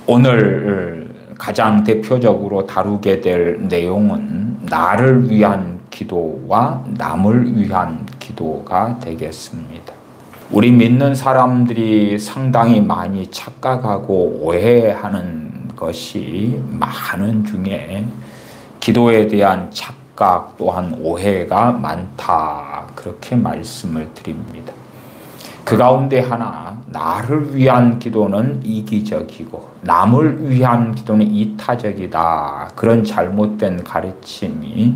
오늘 가장 대표적으로 다루게 될 내용은 나를 위한 기도와 남을 위한 기도가 되겠습니다. 우리 믿는 사람들이 상당히 많이 착각하고 오해하는 것이 많은 중에 기도에 대한 착각 또한 오해가 많다, 그렇게 말씀을 드립니다. 그 가운데 하나, 나를 위한 기도는 이기적이고 남을 위한 기도는 이타적이다, 그런 잘못된 가르침이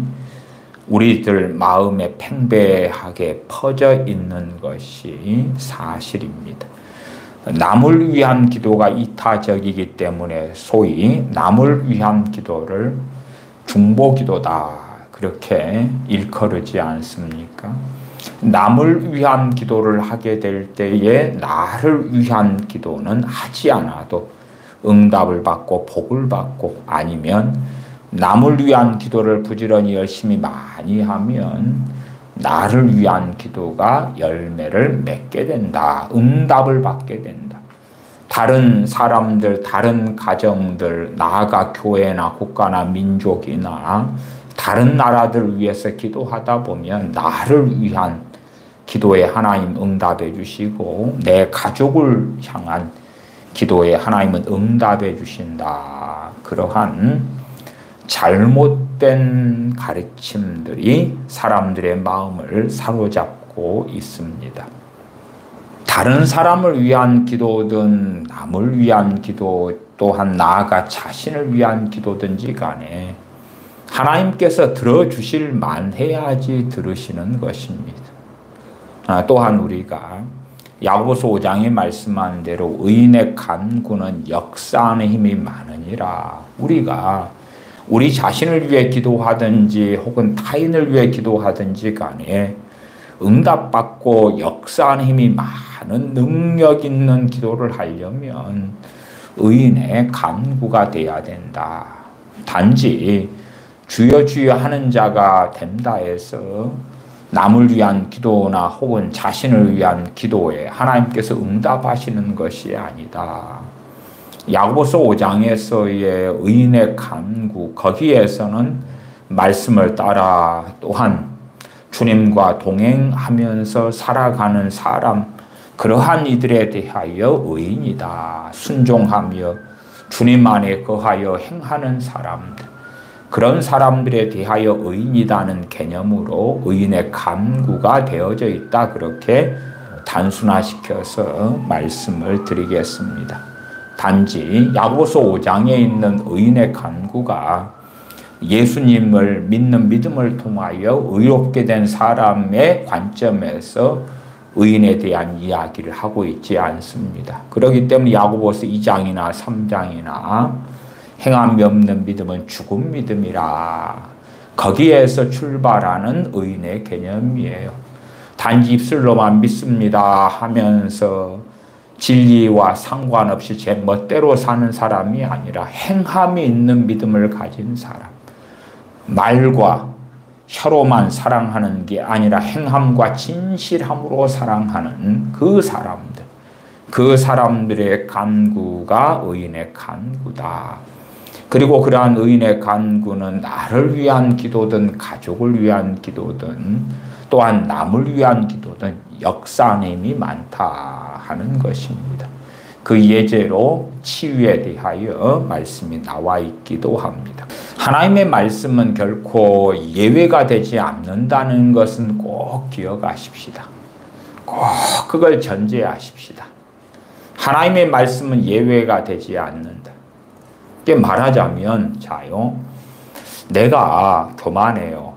우리들 마음에 팽배하게 퍼져 있는 것이 사실입니다. 남을 위한 기도가 이타적이기 때문에 소위 남을 위한 기도를 중보기도다, 그렇게 일컬으지 않습니까? 남을 위한 기도를 하게 될 때에 나를 위한 기도는 하지 않아도 응답을 받고 복을 받고, 아니면 남을 위한 기도를 부지런히 열심히 많이 하면 나를 위한 기도가 열매를 맺게 된다, 응답을 받게 된다. 다른 사람들, 다른 가정들, 나아가 교회나 국가나 민족이나 다른 나라들 위해서 기도하다 보면 나를 위한 기도에 하나님 응답해 주시고 내 가족을 향한 기도에 하나님은 응답해 주신다. 그러한 잘못된 가르침들이 사람들의 마음을 사로잡고 있습니다. 다른 사람을 위한 기도든 남을 위한 기도, 또한 나아가 자신을 위한 기도든지 간에 하나님께서 들어주실 만해야지 들으시는 것입니다. 또한 우리가 야고보서 5장에 말씀한 대로 의인의 간구는 역사하는 힘이 많으니라. 우리가 우리 자신을 위해 기도하든지 혹은 타인을 위해 기도하든지 간에 응답받고 역사하는 힘이 많은 능력 있는 기도를 하려면 의인의 간구가 돼야 된다. 단지 주여 주여 하는 자가 된다 해서 남을 위한 기도나 혹은 자신을 위한 기도에 하나님께서 응답하시는 것이 아니다. 야고보서 5장에서의 의인의 간구, 거기에서는 말씀을 따라 또한 주님과 동행하면서 살아가는 사람, 그러한 이들에 대하여 의인이다. 순종하며 주님 안에 거하여 행하는 사람들, 그런 사람들에 대하여 의인이라는 개념으로 의인의 간구가 되어져 있다, 그렇게 단순화시켜서 말씀을 드리겠습니다. 단지 야고보서 5장에 있는 의인의 간구가 예수님을 믿는 믿음을 통하여 의롭게 된 사람의 관점에서 의인에 대한 이야기를 하고 있지 않습니다. 그렇기 때문에 야고보서 2장이나 3장이나 행함이 없는 믿음은 죽은 믿음이라, 거기에서 출발하는 의인의 개념이에요. 단지 입술로만 믿습니다 하면서 진리와 상관없이 제 멋대로 사는 사람이 아니라 행함이 있는 믿음을 가진 사람, 말과 혀로만 사랑하는 게 아니라 행함과 진실함으로 사랑하는 그 사람들, 그 사람들의 간구가 의인의 간구다. 그리고 그러한 의인의 간구는 나를 위한 기도든 가족을 위한 기도든 또한 남을 위한 기도든 역사하는 힘이 많다 하는 것입니다. 그 예제로 치유에 대하여 말씀이 나와 있기도 합니다. 하나님의 말씀은 결코 예외가 되지 않는다는 것은 꼭 기억하십시다. 꼭 그걸 전제하십시다. 하나님의 말씀은 예외가 되지 않는다. 이게 말하자면, 자요, 내가 교만해요.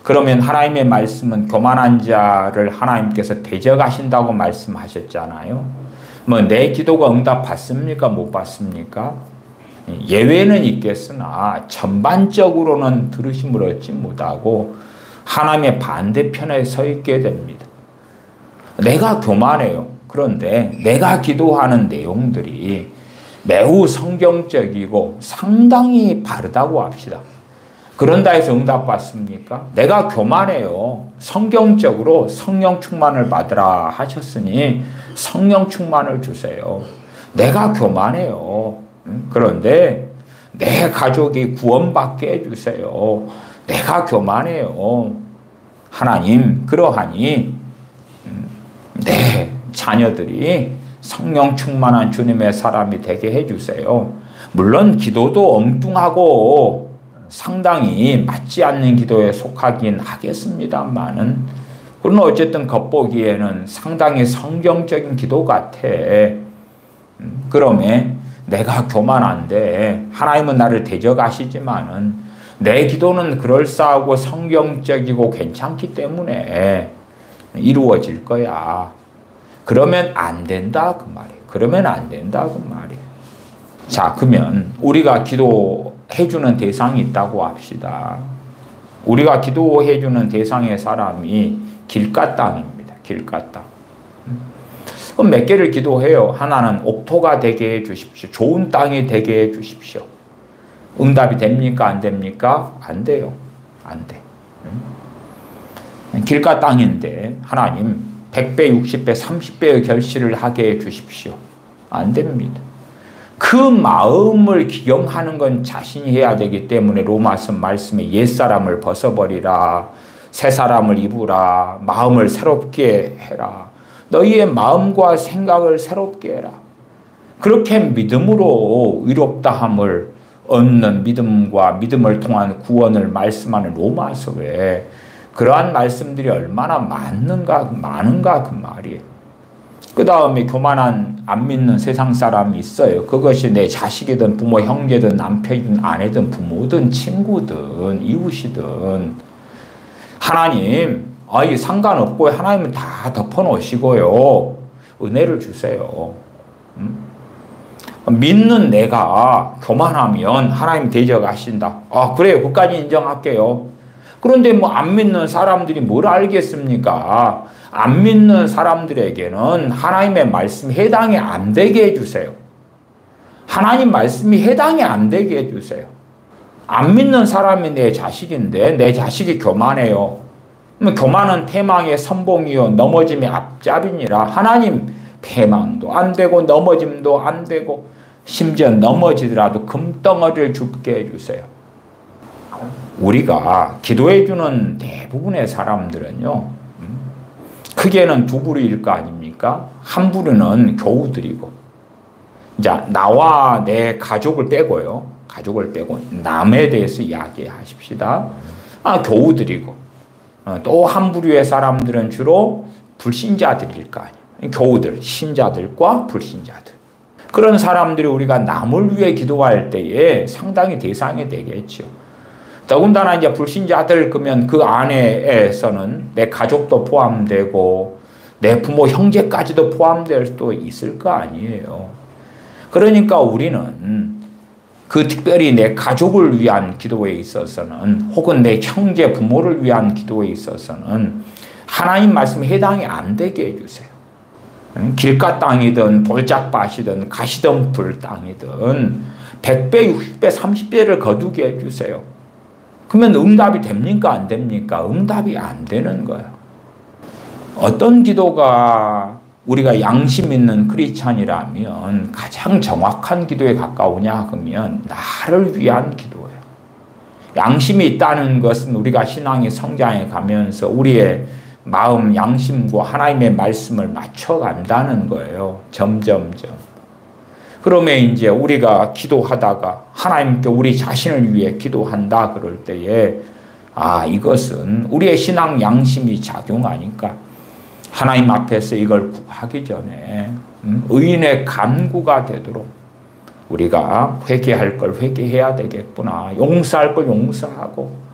그러면 하나님의 말씀은 교만한 자를 하나님께서 대적하신다고 말씀하셨잖아요. 뭐 내 기도가 응답 받습니까? 못 받습니까? 예외는 있겠으나 전반적으로는 들으심을 얻지 못하고 하나님의 반대편에 서 있게 됩니다. 내가 교만해요. 그런데 내가 기도하는 내용들이 매우 성경적이고 상당히 바르다고 합시다. 그런다 해서 응답받습니까? 내가 교만해요. 성경적으로 성령 충만을 받으라 하셨으니 성령 충만을 주세요. 내가 교만해요. 그런데 내 가족이 구원받게 해주세요. 내가 교만해요. 하나님, 그러하니 내 자녀들이 성령 충만한 주님의 사람이 되게 해주세요. 물론 기도도 엉뚱하고 상당히 맞지 않는 기도에 속하긴 하겠습니다만은, 그러나 어쨌든 겉보기에는 상당히 성경적인 기도 같아. 그러면 내가 교만한데 하나님은 나를 대적하시지만은 내 기도는 그럴싸하고 성경적이고 괜찮기 때문에 이루어질 거야. 그러면 안 된다 그 말이에요. 그러면 안 된다 그 말이에요. 자, 그러면 우리가 기도해주는 대상이 있다고 합시다. 우리가 기도해주는 대상의 사람이 길가 땅입니다. 길가 땅. 그럼 몇 개를 기도해요. 하나는 옥토가 되게 해주십시오. 좋은 땅이 되게 해주십시오. 응답이 됩니까? 안 됩니까? 안 돼요. 안 돼. 길가 땅인데 하나님 100배, 60배, 30배의 결실을 하게 해주십시오. 안 됩니다. 그 마음을 기경하는 건 자신이 해야 되기 때문에 로마서 말씀에 옛사람을 벗어버리라, 새 사람을 입으라, 마음을 새롭게 해라. 너희의 마음과 생각을 새롭게 해라. 그렇게 믿음으로 의롭다함을 얻는 믿음과 믿음을 통한 구원을 말씀하는 로마서에 그러한 말씀들이 얼마나 많은가 그 말이에요. 그 다음에 교만한 안 믿는 세상 사람이 있어요. 그것이 내 자식이든 부모, 형제든 남편이든 아내든 부모든 친구든 이웃이든 하나님 상관없고 하나님은 다 덮어놓으시고요. 은혜를 주세요. 믿는 내가 교만하면 하나님 대적하신다. 그래요. 그까지 인정할게요. 그런데 안 믿는 사람들이 뭘 알겠습니까? 안 믿는 사람들에게는 하나님의 말씀이 해당이 안 되게 해주세요. 하나님 말씀이 해당이 안 되게 해주세요. 안 믿는 사람이 내 자식인데 내 자식이 교만해요. 교만은 패망의 선봉이요 넘어짐의 앞잡이니라. 하나님 패망도 안 되고 넘어짐도 안 되고 심지어 넘어지더라도 금덩어리를 줍게 해주세요. 우리가 기도해주는 대부분의 사람들은요, 크게는 두 부류일 거 아닙니까? 한 부류는 교우들이고, 이제 나와 내 가족을 빼고요. 가족을 빼고 남에 대해서 이야기하십시다. 교우들이고, 또 한 부류의 사람들은 주로 불신자들일 거 아니에요. 교우들, 신자들과 불신자들. 그런 사람들이 우리가 남을 위해 기도할 때에 상당히 대상이 되겠죠. 더군다나 이제 불신자들 그러면 그 안에서는 내 가족도 포함되고 내 부모 형제까지도 포함될 수도 있을 거 아니에요. 그러니까 우리는 그 특별히 내 가족을 위한 기도에 있어서는 혹은 내 형제 부모를 위한 기도에 있어서는 하나님 말씀에 해당이 안 되게 해주세요. 길가 땅이든 돌짝밭이든 가시덤불 땅이든 100배, 60배, 30배를 거두게 해주세요. 그러면 응답이 됩니까? 안 됩니까? 응답이 안 되는 거예요. 어떤 기도가 우리가 양심 있는 크리스찬이라면 가장 정확한 기도에 가까우냐 하면 나를 위한 기도예요. 양심이 있다는 것은 우리가 신앙의 성장에 가면서 우리의 마음, 양심과 하나님의 말씀을 맞춰간다는 거예요. 점점점. 그러면 이제 우리가 기도하다가 하나님께 우리 자신을 위해 기도한다 그럴 때에 이것은 우리의 신앙 양심이 작용하니까 하나님 앞에서 이걸 구하기 전에 의인의 간구가 되도록 우리가 회개할 걸 회개해야 되겠구나. 용서할 걸 용서하고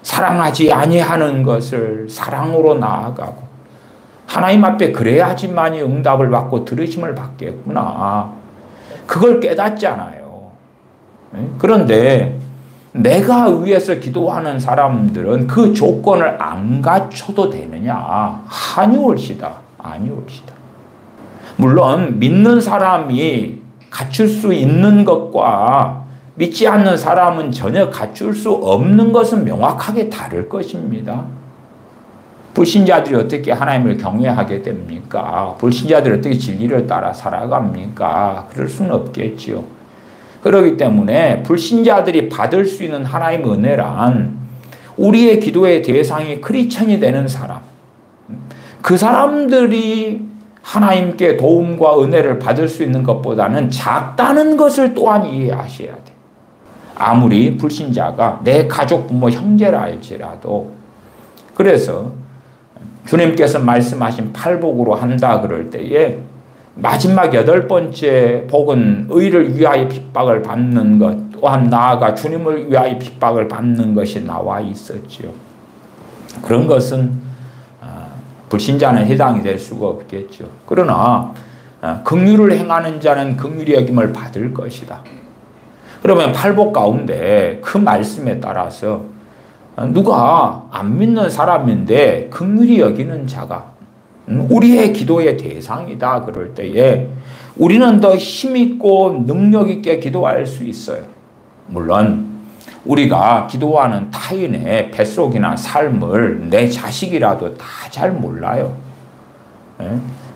사랑하지 아니하는 것을 사랑으로 나아가고 하나님 앞에 그래야지만이 응답을 받고 들으심을 받겠구나. 그걸 깨닫잖아요. 그런데 내가 위해서 기도하는 사람들은 그 조건을 안 갖춰도 되느냐? 아니올시다. 아니올시다. 물론 믿는 사람이 갖출 수 있는 것과 믿지 않는 사람은 전혀 갖출 수 없는 것은 명확하게 다를 것입니다. 불신자들이 어떻게 하나님을 경외하게 됩니까? 불신자들이 어떻게 진리를 따라 살아갑니까? 그럴 수는 없겠지요. 그렇기 때문에 불신자들이 받을 수 있는 하나님의 은혜란 우리의 기도의 대상이 크리스천이 되는 사람, 그 사람들이 하나님께 도움과 은혜를 받을 수 있는 것보다는 작다는 것을 또한 이해하셔야 돼요. 아무리 불신자가 내 가족, 부모, 형제라 할지라도. 그래서 주님께서 말씀하신 팔복으로 한다 그럴 때에 마지막 8번째 복은 의를 위하여 핍박을 받는 것, 또한 나아가 주님을 위하여 핍박을 받는 것이 나와 있었지요. 그런 것은 불신자는 해당이 될 수가 없겠죠. 그러나 긍휼을 행하는 자는 긍휼히 여김을 받을 것이다. 그러면 팔복 가운데 그 말씀에 따라서 누가 안 믿는 사람인데 긍휼히 여기는 자가 우리의 기도의 대상이다 그럴 때에 우리는 더 힘있고 능력있게 기도할 수 있어요. 물론 우리가 기도하는 타인의 뱃속이나 삶을 내 자식이라도 다 잘 몰라요.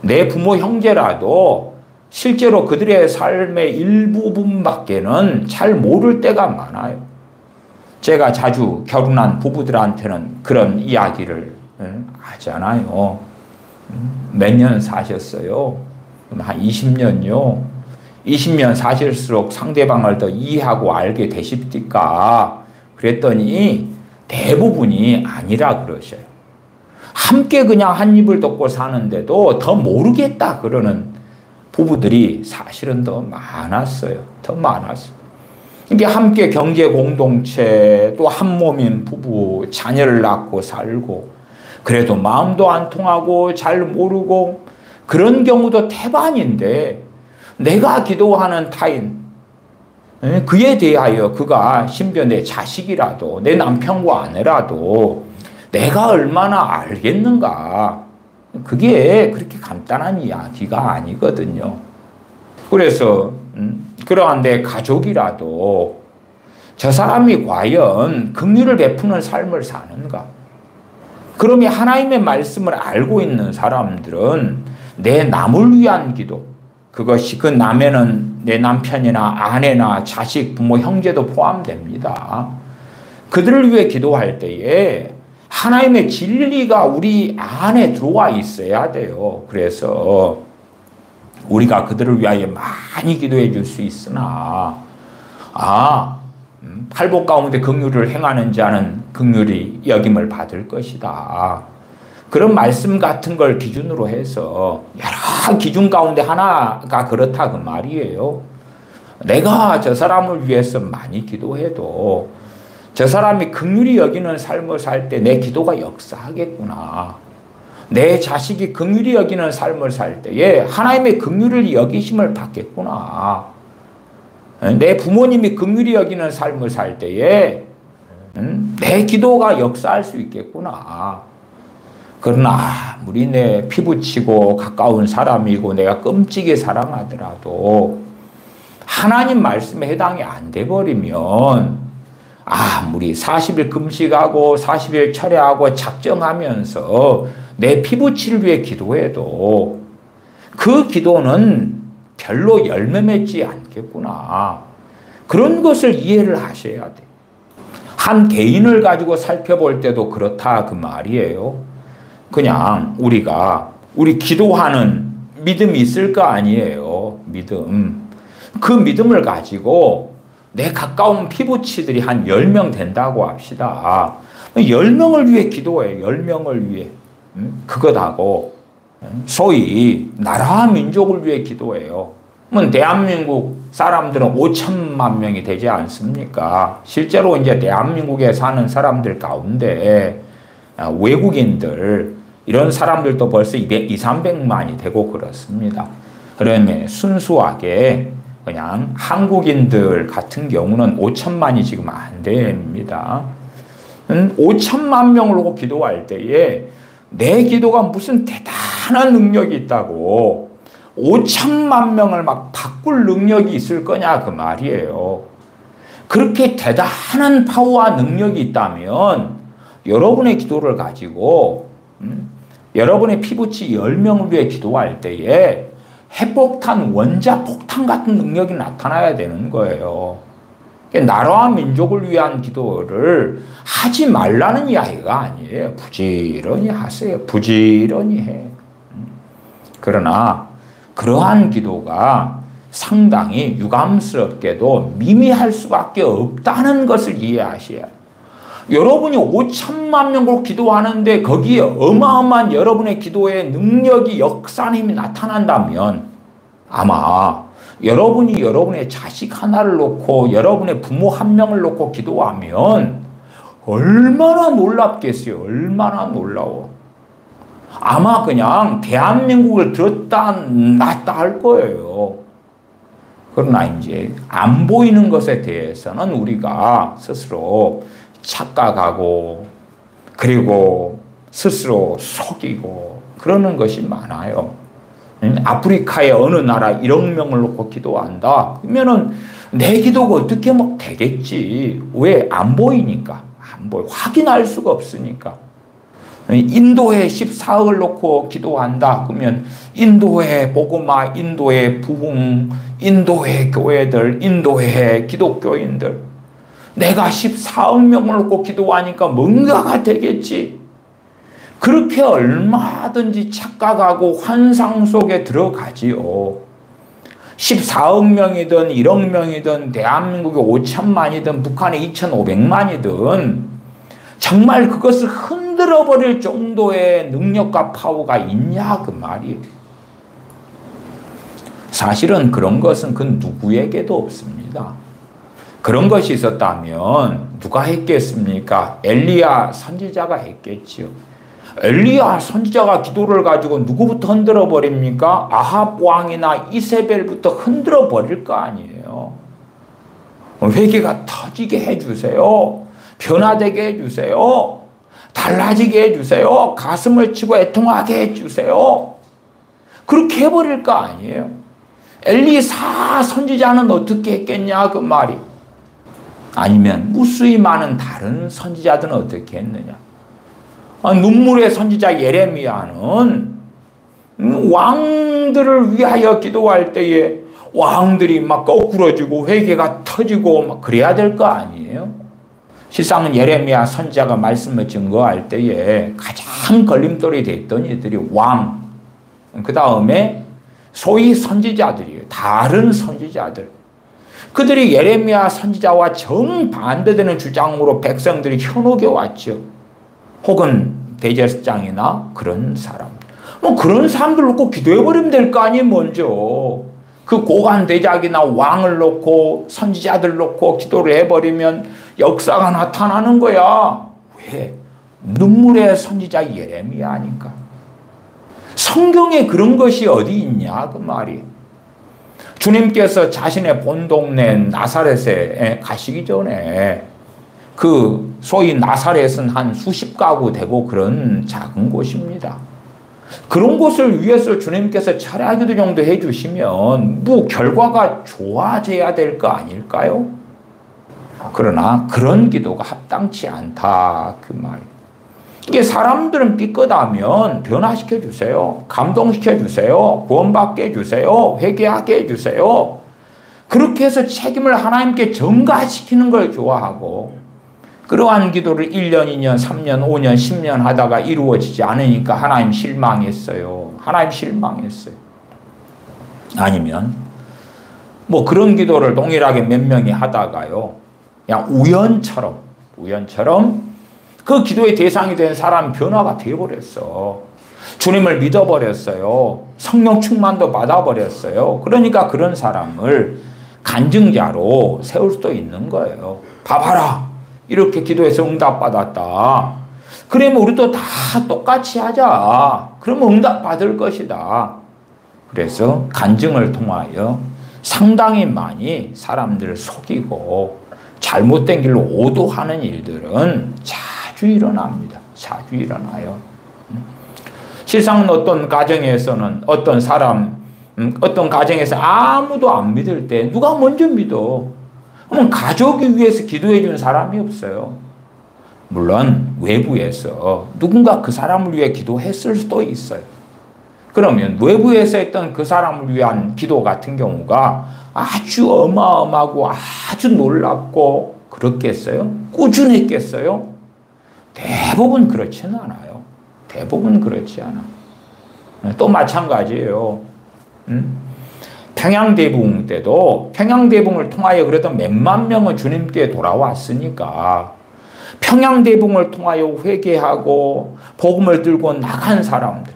내 부모 형제라도 실제로 그들의 삶의 일부분밖에는 잘 모를 때가 많아요. 제가 자주 결혼한 부부들한테는 그런 이야기를 하잖아요. 몇 년 사셨어요? 한 20년요. 20년 사실수록 상대방을 더 이해하고 알게 되십니까? 그랬더니 대부분이 아니라 그러셔요. 함께 그냥 한 입을 덮고 사는데도 더 모르겠다 그러는 부부들이 사실은 더 많았어요. 더 많았어요. 이게 함께 경제 공동체 또 한 몸인 부부 자녀를 낳고 살고 그래도 마음도 안 통하고 잘 모르고 그런 경우도 태반인데 내가 기도하는 타인 그에 대하여 그가 심지어 내 자식이라도 내 남편과 아내라도 내가 얼마나 알겠는가 그게 그렇게 간단한 이야기가 아니거든요. 그래서 그러한 내 가족이라도 저 사람이 과연 긍휼을 베푸는 삶을 사는가? 그러면 하나님의 말씀을 알고 있는 사람들은 내 남을 위한 기도, 그것이 그 남에는 내 남편이나 아내나 자식, 부모, 형제도 포함됩니다. 그들을 위해 기도할 때에 하나님의 진리가 우리 안에 들어와 있어야 돼요. 그래서 우리가 그들을 위하여 많이 기도해 줄 수 있으나 팔복 가운데 긍휼을 행하는 자는 긍휼히 여김을 받을 것이다. 그런 말씀 같은 걸 기준으로 해서 여러 기준 가운데 하나가 그렇다 그 말이에요. 내가 저 사람을 위해서 많이 기도해도 저 사람이 긍휼히 여기는 삶을 살 때 내 기도가 역사하겠구나. 내 자식이 긍휼히 여기는 삶을 살 때에 하나님의 긍휼을 여기심을 받겠구나. 내 부모님이 긍휼히 여기는 삶을 살 때에 내 기도가 역사할 수 있겠구나. 그러나 아무리 내 피부치고 가까운 사람이고 내가 끔찍이 사랑하더라도 하나님 말씀에 해당이 안 돼버리면 아무리 40일 금식하고 40일 철회하고 작정하면서 내 피부치를 위해 기도해도 그 기도는 별로 열매 맺지 않겠구나. 그런 것을 이해를 하셔야 돼. 한 개인을 가지고 살펴볼 때도 그렇다 그 말이에요. 그냥 우리 기도하는 믿음이 있을 거 아니에요. 믿음. 그 믿음을 가지고 내 가까운 피부치들이 한 10명 된다고 합시다. 10명을 위해 기도해. 10명을 위해. 그것하고 소위 나라와 민족을 위해 기도해요. 대한민국 사람들은 5천만 명이 되지 않습니까? 실제로 이제 대한민국에 사는 사람들 가운데 외국인들 이런 사람들도 벌써 200~300만이 되고 그렇습니다. 그러면 순수하게 그냥 한국인들 같은 경우는 5천만이 지금 안 됩니다. 5천만 명을 놓고 기도할 때에 내 기도가 무슨 대단한 능력이 있다고 5천만 명을 막 바꿀 능력이 있을 거냐 그 말이에요. 그렇게 대단한 파워와 능력이 있다면 여러분의 기도를 가지고 여러분의 피부치 10명을 위해 기도할 때에 핵폭탄, 원자폭탄 같은 능력이 나타나야 되는 거예요. 나라와 민족을 위한 기도를 하지 말라는 이야기가 아니에요. 부지런히 하세요. 부지런히 해. 그러나 그러한 기도가 상당히 유감스럽게도 미미할 수밖에 없다는 것을 이해하셔야 해요. 여러분이 5천만 명으로 기도하는데 거기에 어마어마한 여러분의 기도의 능력이 역사의 힘이 나타난다면 아마 여러분이 여러분의 자식 하나를 놓고 여러분의 부모 한 명을 놓고 기도하면 얼마나 놀랍겠어요. 얼마나 놀라워. 아마 그냥 대한민국을 들었다 놨다 할 거예요. 그러나 이제 안 보이는 것에 대해서는 우리가 스스로 착각하고 그리고 스스로 속이고 그러는 것이 많아요. 아프리카의 어느 나라 1억 명을 놓고 기도한다. 그러면은 내 기도가 어떻게 막 되겠지. 왜? 안 보이니까. 안 보여. 확인할 수가 없으니까. 인도에 14억을 놓고 기도한다. 그러면 인도의 복음화, 인도의 부흥, 인도의 교회들, 인도의 기독교인들. 내가 14억 명을 놓고 기도하니까 뭔가가 되겠지. 그렇게 얼마든지 착각하고 환상 속에 들어가지요. 14억 명이든 1억 명이든 대한민국에 5천만이든 북한에 2,500만이든 정말 그것을 흔들어 버릴 정도의 능력과 파워가 있냐 그 말이에요. 사실은 그런 것은 그 누구에게도 없습니다. 그런 것이 있었다면 누가 했겠습니까? 엘리야 선지자가 했겠지요. 엘리야 선지자가 기도를 가지고 누구부터 흔들어 버립니까? 아합 왕이나 이세벨부터 흔들어 버릴 거 아니에요. 회개가 터지게 해주세요. 변화되게 해주세요. 달라지게 해주세요. 가슴을 치고 애통하게 해주세요. 그렇게 해버릴 거 아니에요. 엘리사 선지자는 어떻게 했겠냐 그 말이. 아니면 무수히 많은 다른 선지자들은 어떻게 했느냐. 눈물의 선지자 예레미야는 왕들을 위하여 기도할 때에 왕들이 막 거꾸러지고 회개가 터지고 막 그래야 될 거 아니에요. 실상은 예레미야 선지자가 말씀을 증거할 때에 가장 걸림돌이 됐던 이들이 왕, 그 다음에 소위 선지자들이에요. 다른 선지자들. 그들이 예레미야 선지자와 정반대되는 주장으로 백성들이 현혹해 왔죠. 혹은 대제사장이나 그런 사람. 뭐 그런 사람들 놓고 기도해버리면 될 거 아니에요, 먼저. 그 고관 대작이나 왕을 놓고 선지자들 놓고 기도를 해버리면 역사가 나타나는 거야. 왜? 눈물의 선지자 예레미야니까. 성경에 그런 것이 어디 있냐 그 말이. 주님께서 자신의 본 동네 나사렛에 가시기 전에 그 소위 나사렛은 한 수십 가구 되고 그런 작은 곳입니다. 그런 곳을 위해서 주님께서 철야기도 정도 해주시면 뭐 결과가 좋아져야 될 거 아닐까요? 그러나 그런 기도가 합당치 않다 그 말. 이게 사람들은 삐끗하면 변화시켜 주세요. 감동시켜 주세요. 구원받게 해주세요. 회개하게 해주세요. 그렇게 해서 책임을 하나님께 전가시키는 걸 좋아하고 그러한 기도를 1년, 2년, 3년, 5년, 10년 하다가 이루어지지 않으니까 하나님 실망했어요. 하나님 실망했어요. 아니면 뭐 그런 기도를 동일하게 몇 명이 하다가요. 그냥 우연처럼 그 기도의 대상이 된 사람 변화가 되어버렸어. 주님을 믿어버렸어요. 성령 충만도 받아버렸어요. 그러니까 그런 사람을 간증자로 세울 수도 있는 거예요. 봐봐라. 이렇게 기도해서 응답받았다. 그러면 우리도 다 똑같이 하자. 그러면 응답받을 것이다. 그래서 간증을 통하여 상당히 많이 사람들을 속이고 잘못된 길로 오도하는 일들은 자주 일어납니다. 자주 일어나요. 실상은 어떤 가정에서는 어떤 가정에서 아무도 안 믿을 때 누가 먼저 믿어? 그러면 가족이 위해서 기도해 주는 사람이 없어요. 물론 외부에서 누군가 그 사람을 위해 기도했을 수도 있어요. 그러면 외부에서 했던 그 사람을 위한 기도 같은 경우가 아주 어마어마하고 아주 놀랍고 그렇겠어요? 꾸준했겠어요? 대부분 그렇지는 않아요. 대부분 그렇지 않아. 또 마찬가지예요. 평양대붕 때도 평양대붕을 통하여 그래도 몇만 명은 주님께 돌아왔으니까 평양대붕을 통하여 회개하고 복음을 들고 나간 사람들,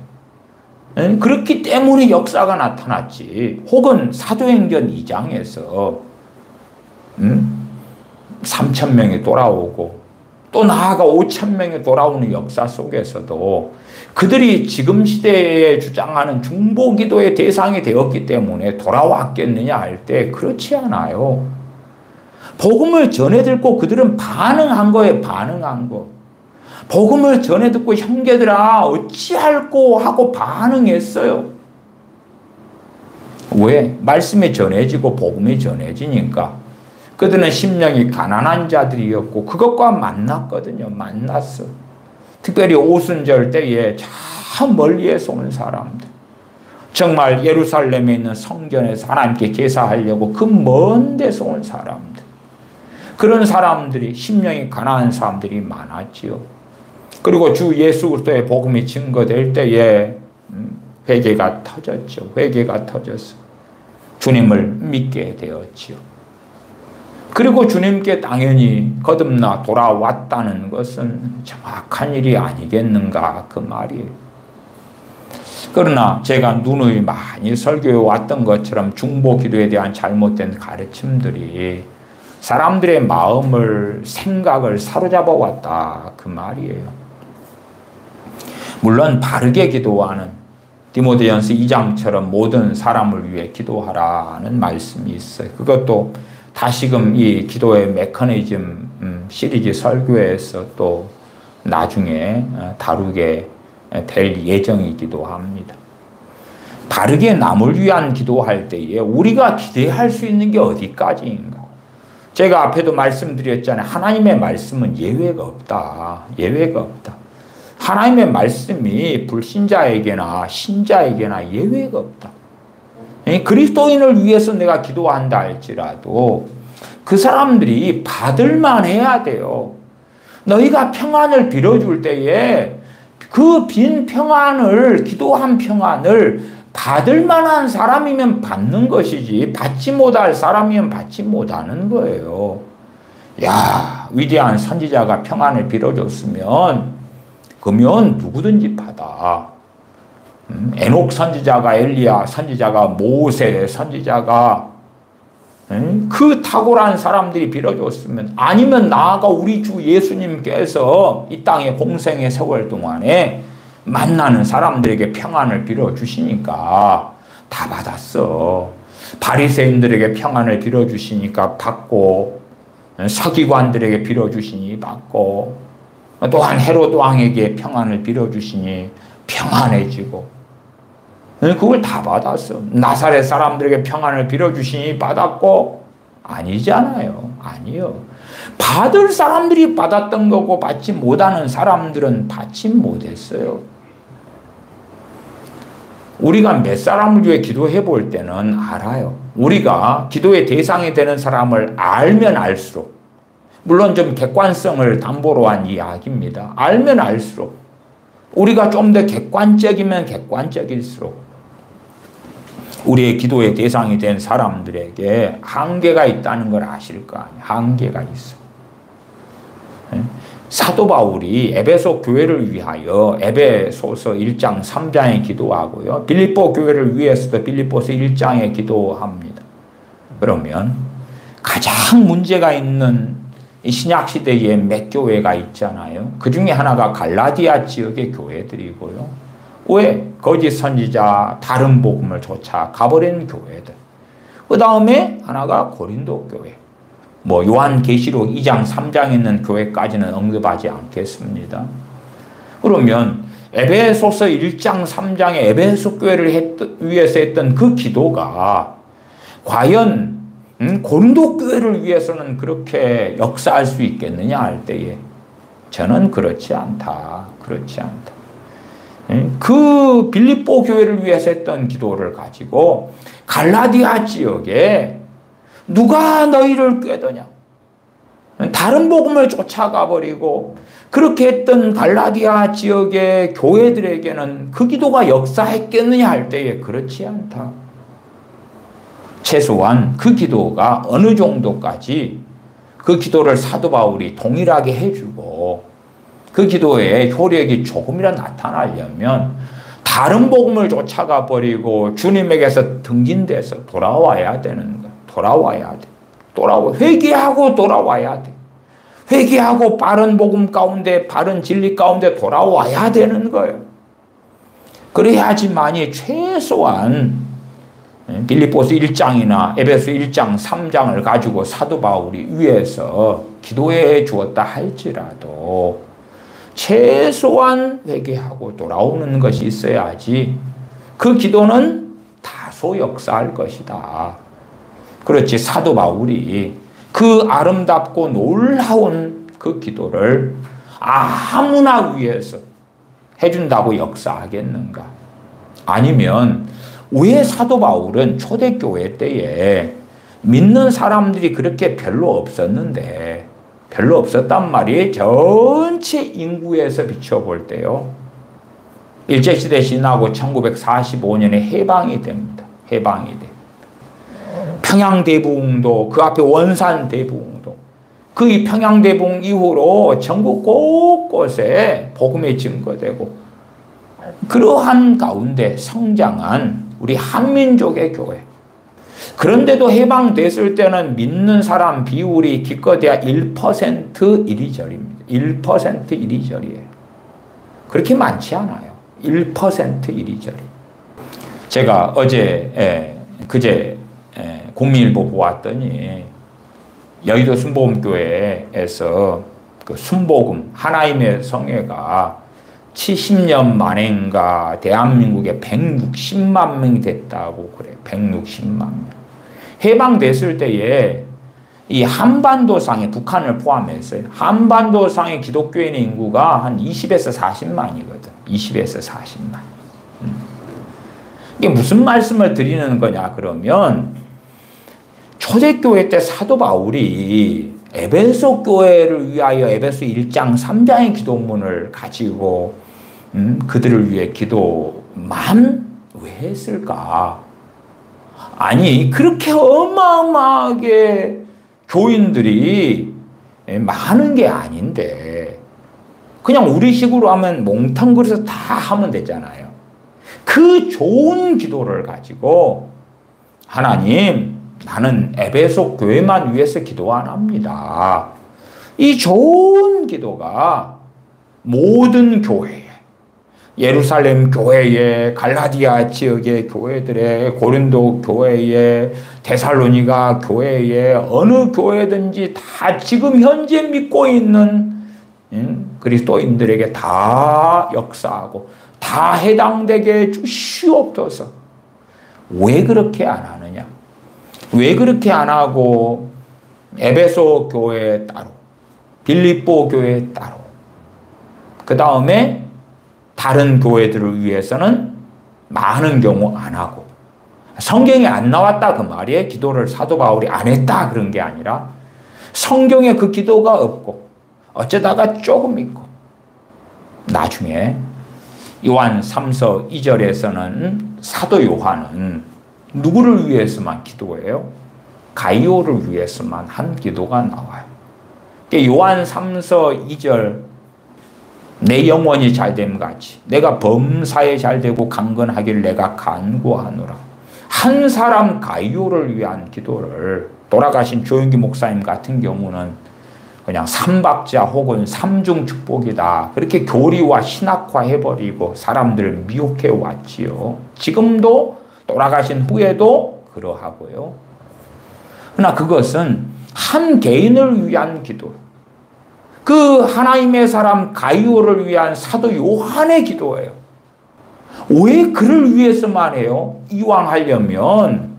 그렇기 때문에 역사가 나타났지. 혹은 사도행전 2장에서 3,000명이 돌아오고 또 나아가 5,000명이 돌아오는 역사 속에서도 그들이 지금 시대에 주장하는 중보기도의 대상이 되었기 때문에 돌아왔겠느냐 할 때 그렇지 않아요. 복음을 전해 듣고 그들은 반응한 거예요. 반응한 거. 복음을 전해 듣고 형제들아 어찌할꼬 하고 반응했어요. 왜? 말씀이 전해지고 복음이 전해지니까. 그들은 심령이 가난한 자들이었고 그것과 만났거든요. 만났어. 특별히 오순절 때에 참 멀리에서 온 사람들. 정말 예루살렘에 있는 성전에서 하나님께 제사하려고 그 먼 데서 온 사람들. 그런 사람들이 심령이 가난한 사람들이 많았지요. 그리고 주 예수 그리스도의 복음이 증거될 때에 회개가 터졌죠. 회개가 터져서 주님을 믿게 되었지요. 그리고 주님께 당연히 거듭나 돌아왔다는 것은 정확한 일이 아니겠는가 그 말이에요. 그러나 제가 누누이 많이 설교해 왔던 것처럼 중보기도에 대한 잘못된 가르침들이 사람들의 마음을 생각을 사로잡아 왔다 그 말이에요. 물론 바르게 기도하는 디모데전서 2장처럼 모든 사람을 위해 기도하라는 말씀이 있어요. 그것도 다시금 이 기도의 메커니즘 시리즈 설교에서 또 나중에 다루게 될 예정이기도 합니다. 바르게 남을 위한 기도할 때에 우리가 기대할 수 있는 게 어디까지인가? 제가 앞에도 말씀드렸잖아요. 하나님의 말씀은 예외가 없다. 예외가 없다. 하나님의 말씀이 불신자에게나 신자에게나 예외가 없다. 그리스도인을 위해서 내가 기도한다 할지라도 그 사람들이 받을만 해야 돼요. 너희가 평안을 빌어줄 때에 그 빈 평안을, 기도한 평안을 받을 만한 사람이면 받는 것이지 받지 못할 사람이면 받지 못하는 거예요. 야, 위대한 선지자가 평안을 빌어줬으면 그러면 누구든지 받아. 에녹 선지자가, 엘리야 선지자가, 모세 선지자가 그 탁월한 사람들이 빌어줬으면, 아니면 나아가 우리 주 예수님께서 이 땅의 공생의 세월 동안에 만나는 사람들에게 평안을 빌어주시니까 다 받았어. 바리새인들에게 평안을 빌어주시니까 받고, 서기관들에게 빌어주시니 받고, 또한 헤로드 왕에게 평안을 빌어주시니 평안해지고, 그걸 다 받았어. 나사렛 사람들에게 평안을 빌어주시니 받았고, 아니잖아요. 아니요. 받을 사람들이 받았던 거고 받지 못하는 사람들은 받지 못했어요. 우리가 몇 사람을 위해 기도해 볼 때는 알아요. 우리가 기도의 대상이 되는 사람을 알면 알수록, 물론 좀 객관성을 담보로 한 이야기입니다. 알면 알수록, 우리가 좀 더 객관적이면 객관적일수록 우리의 기도의 대상이 된 사람들에게 한계가 있다는 걸 아실 거 아니에요. 한계가 있어. 사도 바울이 에베소 교회를 위하여 에베소서 1장 3장에 기도하고요. 빌립보 교회를 위해서도 빌립보서 1장에 기도합니다. 그러면 가장 문제가 있는 이 신약시대에 몇 교회가 있잖아요. 그 중에 하나가 갈라디아 지역의 교회들이고요. 왜? 거짓 선지자, 다른 복음을 쫓아 가버린 교회들. 그 다음에 하나가 고린도 교회. 뭐 요한계시록 2장 3장에 있는 교회까지는 언급하지 않겠습니다. 그러면 에베소서 1장 3장에 에베소 교회를 위해서 했던 그 기도가 과연 고린도 교회를 위해서는 그렇게 역사할 수 있겠느냐 할 때에 저는 그렇지 않다. 그렇지 않다. 그 빌립보 교회를 위해서 했던 기도를 가지고 갈라디아 지역에 누가 너희를 꾀더냐? 다른 복음을 쫓아가 버리고 그렇게 했던 갈라디아 지역의 교회들에게는 그 기도가 역사했겠느냐 할 때에 그렇지 않다. 최소한 그 기도가 어느 정도까지 그 기도를 사도 바울이 동일하게 해주고 그 기도의 효력이 조금이라도 나타나려면 다른 복음을 쫓아가 버리고 주님에게서 등진돼서 돌아와야 되는 거야. 돌아와야 돼. 회개하고 돌아와야 돼. 회개하고 바른 복음 가운데, 바른 진리 가운데 돌아와야 되는 거예요. 그래야지만이 최소한 빌립보서 1장이나 에베소 1장, 3장을 가지고 사도 바울이 위에서 기도해 주었다 할지라도 최소한 회개하고 돌아오는 것이 있어야지 그 기도는 다소 역사할 것이다. 그렇지, 사도 바울이 그 아름답고 놀라운 그 기도를 아무나 위해서 해준다고 역사하겠는가? 아니면 왜 사도 바울은 초대교회 때에 믿는 사람들이 그렇게 별로 없었는데, 별로 없었단 말이에요. 전체 인구에서 비춰볼 때요. 일제시대 지나고 1945년에 해방이 됩니다. 해방이 돼. 평양대부흥도, 그 앞에 원산대부흥도, 그 평양대부흥 이후로 전국 곳곳에 복음이 증거되고 그러한 가운데 성장한 우리 한민족의 교회. 그런데도 해방됐을 때는 믿는 사람 비율이 기껏해야 1% 이리저리입니다. 1% 이리저리예요. 그렇게 많지 않아요. 1% 이리저리. 제가 그제 국민일보 보았더니 여의도 순복음교회에서 그 순복음 하나님의 성회가 70년 만인가 대한민국에 160만 명이 됐다고 그래요. 160만 명. 해방됐을 때에 이 한반도상의, 북한을 포함해서 한반도상의 기독교인 인구가 한 20에서 40만이거든. 20에서 40만. 이게 무슨 말씀을 드리는 거냐 그러면 초대교회 때 사도 바울이 에베소 교회를 위하여 에베소 1장 3장의 기도문을 가지고 그들을 위해 기도만 왜 했을까? 아니, 그렇게 어마어마하게 교인들이 많은 게 아닌데 그냥 우리식으로 하면 몽탕 그려서 다 하면 되잖아요. 그 좋은 기도를 가지고 하나님, 나는 에베소 교회만 위해서 기도 안 합니다. 이 좋은 기도가 모든 교회에, 예루살렘 교회에, 갈라디아 지역의 교회들에, 고린도 교회에, 데살로니가 교회에, 어느 교회든지 다 지금 현재 믿고 있는 그리스도인들에게 다 역사하고 다 해당되게 주시옵소서. 왜 그렇게 안 하느냐? 왜 그렇게 안 하고 에베소 교회 따로, 빌립보 교회 따로, 그 다음에 다른 교회들을 위해서는 많은 경우 안 하고, 성경에 안 나왔다 그 말이에요. 기도를 사도 바울이 안 했다 그런 게 아니라 성경에 그 기도가 없고 어쩌다가 조금 있고, 나중에 요한 3서 2절에서는 사도 요한은 누구를 위해서만 기도해요? 가이오를 위해서만 한 기도가 나와요. 요한 3서 2절, 내 영혼이 잘됨 같이 내가 범사에 잘되고 강건하기를 내가 간구하노라. 한 사람 가이오를 위한 기도를 돌아가신 조영기 목사님 같은 경우는 그냥 삼박자 혹은 삼중 축복이다, 그렇게 교리화 신학화해버리고 사람들을 미혹해 왔지요. 지금도 돌아가신 후에도 그러하고요. 그러나 그것은 한 개인을 위한 기도, 그 하나님의 사람 가이오를 위한 사도 요한의 기도예요. 왜 그를 위해서만 해요? 이왕 하려면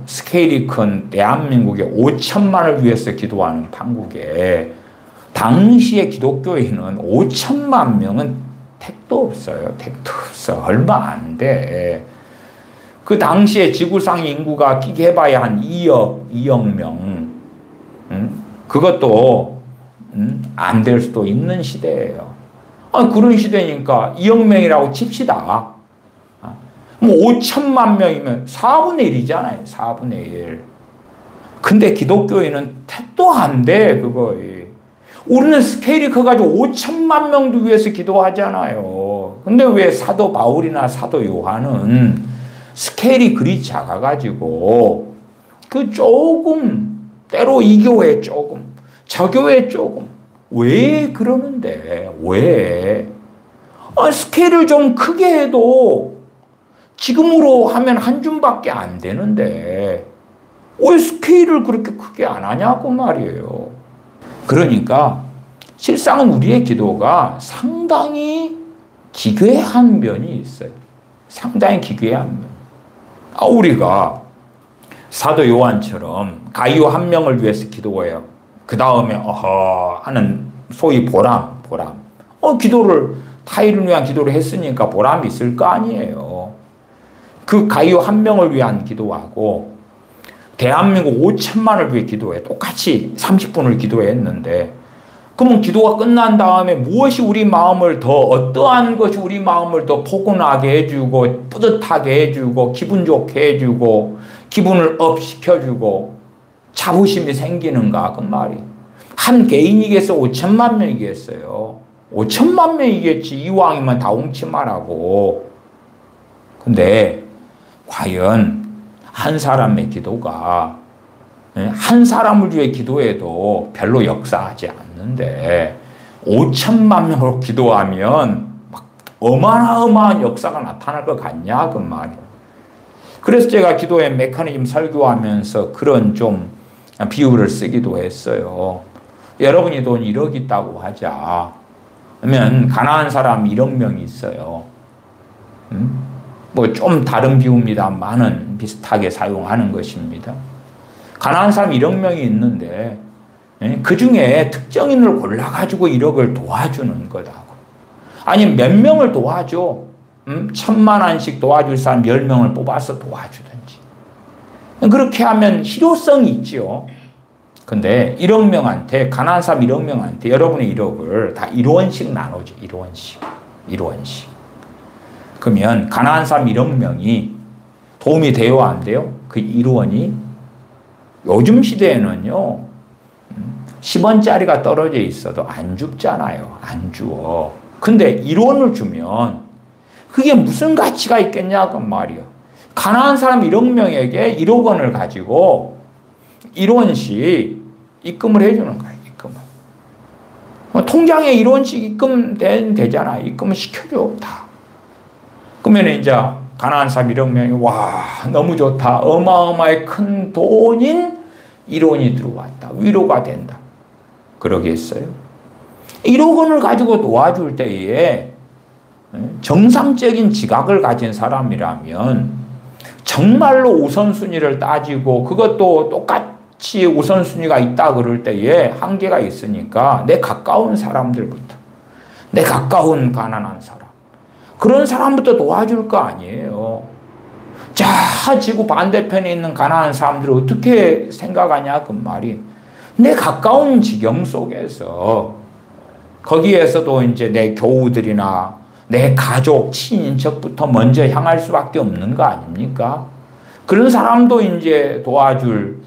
스케일이 큰 대한민국의 5천만을 위해서 기도하는 판국에 당시의 기독교인은 5천만 명은 택도 없어요. 택도 없어. 얼마 안 돼. 그 당시에 지구상 인구가 해봐야 한 2억 명. 그것도 안 될 수도 있는 시대예요. 그런 시대니까 2억 명이라고 칩시다. 뭐 5천만 명이면 4분의 1이잖아요. 4분의 1. 근데 기독교인은 택도 안 돼, 그거에. 우리는 스케일이 커가지고 5천만 명도 위해서 기도하잖아요. 근데 왜 사도 바울이나 사도 요한은 스케일이 그리 작아가지고 그 조금, 때로 이 교회 조금, 저 교회 조금, 왜 그러는데, 왜? 스케일을 좀 크게 해도 지금으로 하면 한 줌밖에 안 되는데 왜 스케일을 그렇게 크게 안 하냐고 말이에요. 그러니까 실상은 우리의 기도가 상당히 기괴한 면이 있어요. 상당히 기괴한 면. 우리가 사도 요한처럼 가이오 한 명을 위해서 기도해요. 그 다음에 하는 소위 보람. 기도를 타인을 위한 기도를 했으니까 보람이 있을 거 아니에요. 그 가이오 한 명을 위한 기도하고 대한민국 5천만을 위해 기도해. 똑같이 30분을 기도했는데 그러면 기도가 끝난 다음에 무엇이 우리 마음을 더 어떠한 것이 우리 마음을 더 포근하게 해주고 뿌듯하게 해주고 기분 좋게 해주고 기분을 업 시켜주고 자부심이 생기는가 그 말이. 한 개인이겠어 5천만 명이겠어요. 5천만 명이겠지. 이왕이면 다 웅치마라고. 근데 과연 한 사람의 기도가 한 사람을 위해 기도해도 별로 역사하지 않는데 5천만 명으로 기도하면 막 어마어마한 역사가 나타날 것 같냐 그 말이에요. 그래서 제가 기도의 메커니즘 설교하면서 그런 좀 비유를 쓰기도 했어요. 여러분이 돈 1억 있다고 하자. 그러면 가난한 사람 1억 명이 있어요. 뭐 좀 다른 비유입니다만은 비슷하게 사용하는 것입니다. 가난한 사람 1억 명이 있는데 그 중에 특정인을 골라가지고 1억을 도와주는 거다고. 아니 몇 명을 도와줘. 1,000만 원씩 도와줄 사람 10명을 뽑아서 도와주든지. 그렇게 하면 실효성이 있죠. 근데 1억 명한테 가난한 사람 1억 명한테 여러분의 1억을 다 1원씩 나누죠. 1원씩. 그러면 가난한 사람 1억 명이 도움이 돼요? 안 돼요? 그 1원이 요즘 시대에는요 10원짜리가 떨어져 있어도 안 줍잖아요. 안 주어. 근데 1원을 주면 그게 무슨 가치가 있겠냐고 말이요. 가난한 사람 1억 명에게 1억 원을 가지고 1원씩 입금을 해주는 거예요. 입금을. 통장에 1원씩 입금되면 되잖아. 입금을 시켜줘. 다. 그러면 이제 가난한 사람 1억 명이 와 너무 좋다. 어마어마하게 큰 돈인 1원이 들어왔다. 위로가 된다. 그러겠어요? 1억 원을 가지고 도와줄 때에 정상적인 지각을 가진 사람이라면 정말로 우선순위를 따지고 그것도 똑같이 우선순위가 있다 그럴 때에 한계가 있으니까 내 가까운 사람들부터 내 가까운 가난한 사람 그런 사람부터 도와줄 거 아니에요. 자, 지구 반대편에 있는 가난한 사람들을 어떻게 생각하냐 그 말이. 내 가까운 지경 속에서 거기에서도 이제 내 교우들이나 내 가족, 친인척부터 먼저 향할 수밖에 없는 거 아닙니까? 그런 사람도 이제 도와줄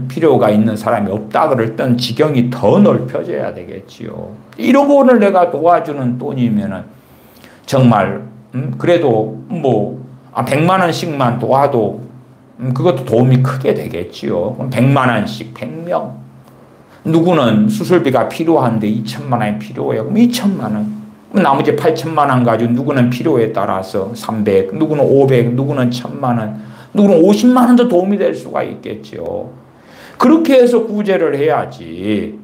필요가 있는 사람이 없다 그럴 땐 지경이 더 넓혀져야 되겠지요. 1억 원을 내가 도와주는 돈이면은 정말 그래도 뭐 100만 원씩만 도와도 그것도 도움이 크게 되겠지요. 100만 원씩 100명. 누구는 수술비가 필요한데 2천만 원이 필요해요. 그럼 2천만 원. 그럼 나머지 8천만 원 가지고 누구는 필요에 따라서 300, 누구는 500, 누구는 1,000만 원, 누구는 50만 원도 도움이 될 수가 있겠죠. 그렇게 해서 구제를 해야지.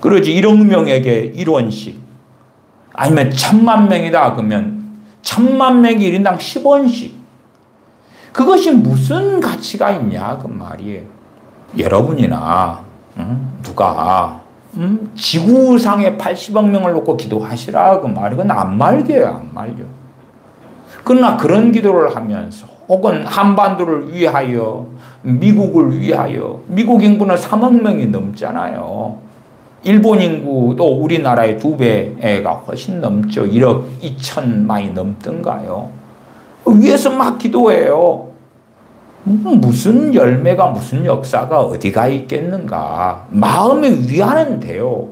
그러지 1억 명에게 1원씩. 아니면 1,000만 명이다 그러면 1,000만 명이 1인당 10원씩. 그것이 무슨 가치가 있냐 그 말이에요. 여러분이나 누가 지구상에 80억 명을 놓고 기도하시라 그 말이 그건 안 말겨요. 안 말겨. 그러나 그런 기도를 하면서 혹은 한반도를 위하여 미국을 위하여 미국 인구는 3억 명이 넘잖아요. 일본 인구도 우리나라의 2배가 훨씬 넘죠. 1억 2천만이 넘던가요. 위에서 막 기도해요. 무슨 열매가 무슨 역사가 어디가 있겠는가. 마음의 위안은 돼요.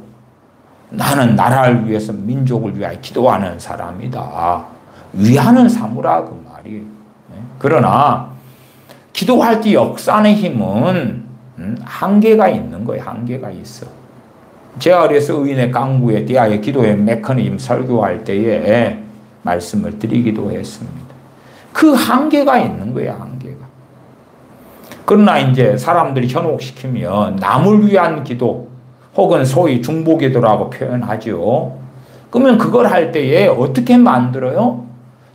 나는 나라를 위해서 민족을 위하여 기도하는 사람이다. 위안은 삼으라 그 말이. 그러나 기도할 때 역사의 힘은 한계가 있는 거예요. 한계가 있어. 제가 그래서 의인의 강구에 대하여 기도의 메커니즘 설교할 때에 말씀을 드리기도 했습니다. 그 한계가 있는 거예요. 한계가. 그러나 이제 사람들이 현혹시키면 남을 위한 기도 혹은 소위 중보기도라고 표현하죠. 그러면 그걸 할 때에 어떻게 만들어요?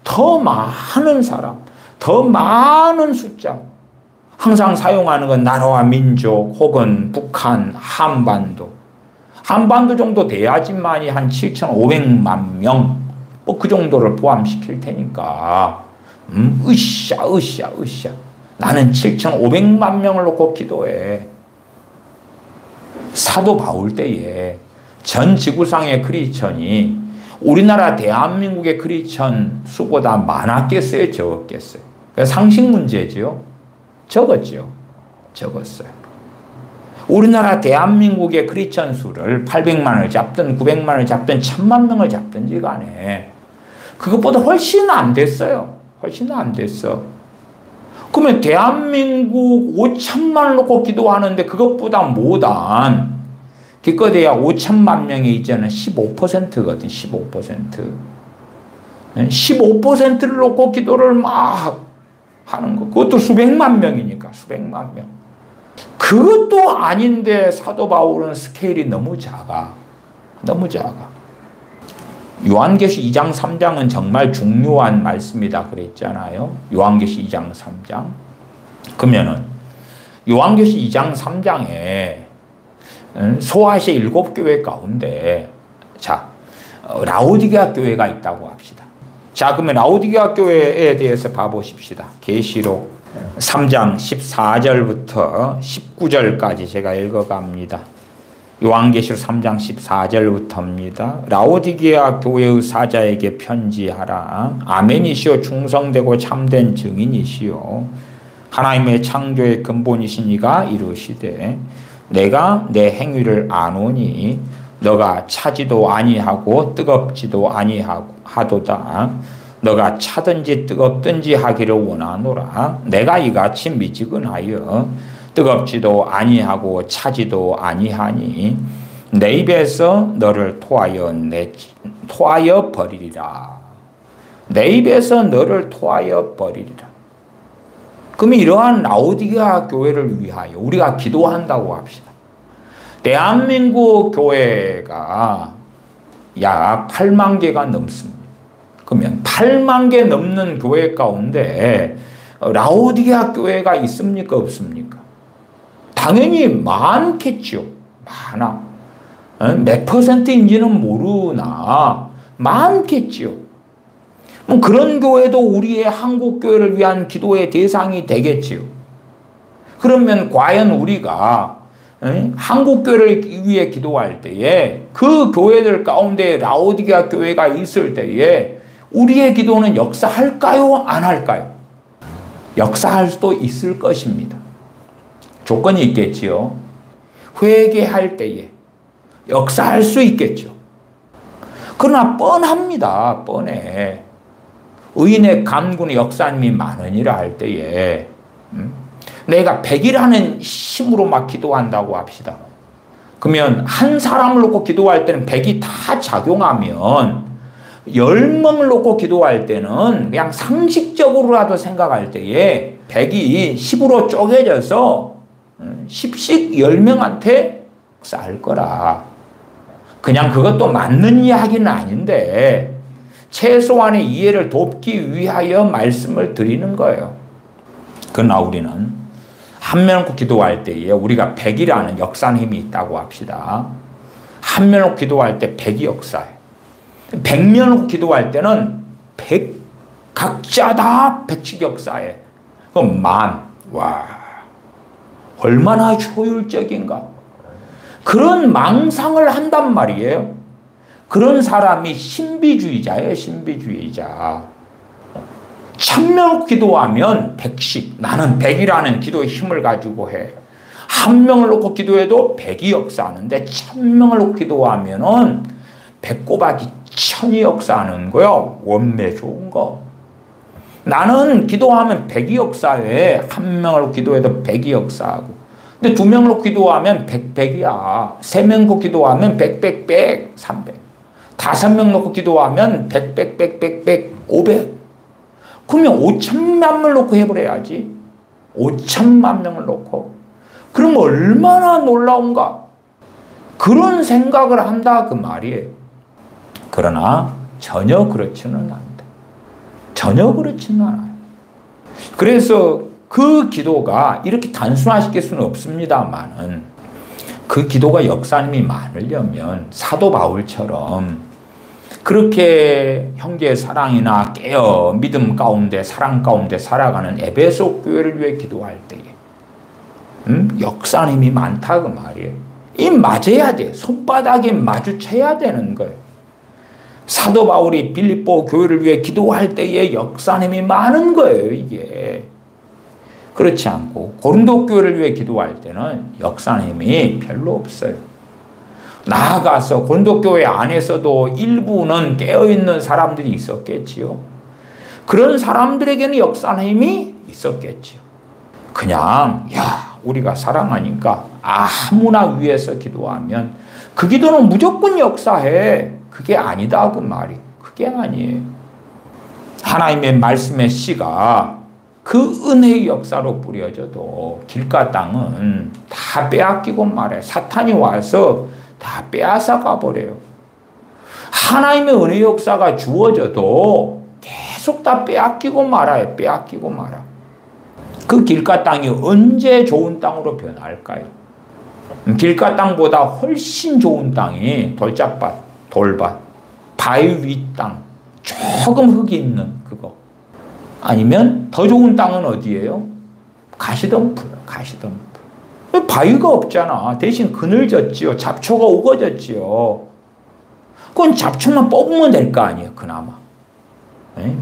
더 많은 사람, 더 많은 숫자. 항상 사용하는 건 나라와 민족 혹은 북한, 한반도. 한반도 정도 돼야지만이 한 7,500만 명, 뭐 그 정도를 포함시킬 테니까. 으쌰. 나는 7,500만 명을 놓고 기도해. 사도 바울 때에 전 지구상의 크리스천이 우리나라 대한민국의 크리스천 수보다 많았겠어요? 적었겠어요? 상식 문제죠. 적었죠. 적었어요. 우리나라 대한민국의 크리스천 수를 800만을 잡든 900만을 잡든 1000만 명을 잡든지 간에 그것보다 훨씬 안 됐어요. 훨씬 안 됐어. 그러면 대한민국 5천만을 놓고 기도하는데 그것보다 못한 기껏해야 5천만 명이 이제는 15%거든. 15%. 15%를 놓고 기도를 막 하는 거. 그것도 수백만 명이니까. 수백만 명. 그것도 아닌데 사도 바울은 스케일이 너무 작아. 너무 작아. 요한계시 2장 3장은 정말 중요한 말씀이다 그랬잖아요. 요한계시 2장 3장. 그러면은 요한계시 2장 3장에 소아시아 7교회 가운데 자 라오디게아 교회가 있다고 합시다. 자 그러면 라오디게아 교회에 대해서 봐보십시다. 계시록 3장 14절부터 19절까지 제가 읽어갑니다. 요한계시록 3장 14절부터입니다. 라오디게아 교회의 사자에게 편지하라. 아멘이시오 충성되고 참된 증인이시오 하나님의 창조의 근본이신 이가 이르시되 내가 내 행위를 아노니 너가 차지도 아니하고 뜨겁지도 아니하도다. 너가 차든지 뜨겁든지 하기를 원하노라. 내가 이같이 미지근하여 뜨겁지도 아니하고 차지도 아니하니 내 입에서 너를 토하여 버리리라. 내 입에서 너를 토하여 버리리라. 그럼 이러한 라오디게아 교회를 위하여 우리가 기도한다고 합시다. 대한민국 교회가 약 8만 개가 넘습니다. 그러면 8만 개 넘는 교회 가운데 라오디게아 교회가 있습니까? 없습니까? 당연히 많겠죠. 많아. 몇 퍼센트인지는 모르나 많겠죠. 그런 교회도 우리의 한국교회를 위한 기도의 대상이 되겠지요. 그러면 과연 우리가 한국교회를 위해 기도할 때에 그 교회들 가운데 라오디게아 교회가 있을 때에 우리의 기도는 역사할까요? 안 할까요? 역사할 수도 있을 것입니다. 조건이 있겠지요. 회개할 때에 역사할 수 있겠죠. 그러나 뻔합니다. 뻔해. 의인의 간구는 역사님이 많으니라 할 때에 내가 100이라는 힘으로 막 기도한다고 합시다. 그러면 한 사람을 놓고 기도할 때는 100이 다 작용하면 10명을 놓고 기도할 때는 그냥 상식적으로라도 생각할 때에 100이 10으로 쪼개져서 10씩 10명한테 쌓을 거라. 그냥 그것도 맞는 이야기는 아닌데 최소한의 이해를 돕기 위하여 말씀을 드리는 거예요. 그러나 우리는 한 명 놓고 기도할 때에 우리가 100이라는 역사는 힘이 있다고 합시다. 한 명 놓고 기도할 때 100이 역사해. 100명 놓고 기도할 때는 100, 각자 다 100씩 역사해. 그럼 와, 얼마나 효율적인가. 그런 망상을 한단 말이에요. 그런 사람이 신비주의자예요, 신비주의자. 1000명 기도하면 100씩. 나는 100이라는 기도의 힘을 가지고 해. 한 명을 놓고 기도해도 100이 역사하는데 1000명을 놓고 기도하면은 100 곱하기 1000이 역사하는 거요. 원매 좋은 거. 나는 기도하면 100이 역사해. 한 명을 놓고 기도해도 100이 역사하고. 근데 2명을 놓고 기도하면 100, 100이야. 3명 놓고 기도하면 100, 100, 100, 300. 5명 놓고 기도하면 100, 100, 100, 100, 100, 500. 그러면 5천만 명을 놓고 해버려야지. 5천만 명을 놓고. 그럼 얼마나 놀라운가? 그런 생각을 한다 그 말이에요. 그러나 전혀 그렇지는 않다. 전혀 그렇지는 않아요. 그래서 그 기도가 이렇게 단순화시킬 수는 없습니다만은 그 기도가 역사님이 많으려면 사도 바울처럼 그렇게 형제의 사랑이나 깨어 믿음 가운데 사랑 가운데 살아가는 에베소 교회를 위해 기도할 때에 역사님이 많다 그 말이에요. 이 맞아야 돼. 손바닥에 마주쳐야 되는 거예요. 사도 바울이 빌립보 교회를 위해 기도할 때에 역사님이 많은 거예요, 이게. 그렇지 않고 고린도 교회를 위해 기도할 때는 역사님이 별로 없어요. 나아가서 고린도 교회 안에서도 일부는 깨어있는 사람들이 있었겠지요. 그런 사람들에게는 역사님이 있었겠지요. 그냥 우리가 사랑하니까 아무나 위해서 기도하면 그 기도는 무조건 역사해. 그게 아니다 그 말이. 그게 아니에요. 하나님의 말씀의 씨가 그 은혜의 역사로 뿌려져도 길가 땅은 다 빼앗기고 말해. 사탄이 와서 다 빼앗아 가버려요. 하나님의 은혜의 역사가 주어져도 계속 다 빼앗기고 말아요. 빼앗기고 말아. 그 길가 땅이 언제 좋은 땅으로 변할까요? 길가 땅보다 훨씬 좋은 땅이 돌짝밭, 돌밭, 바위 위 땅, 조금 흙이 있는 그거. 아니면 더 좋은 땅은 어디예요? 가시덤불, 가시덤불. 바위가 없잖아. 대신 그늘졌지요. 잡초가 우거졌지요. 그건 잡초만 뽑으면 될 거 아니에요, 그나마.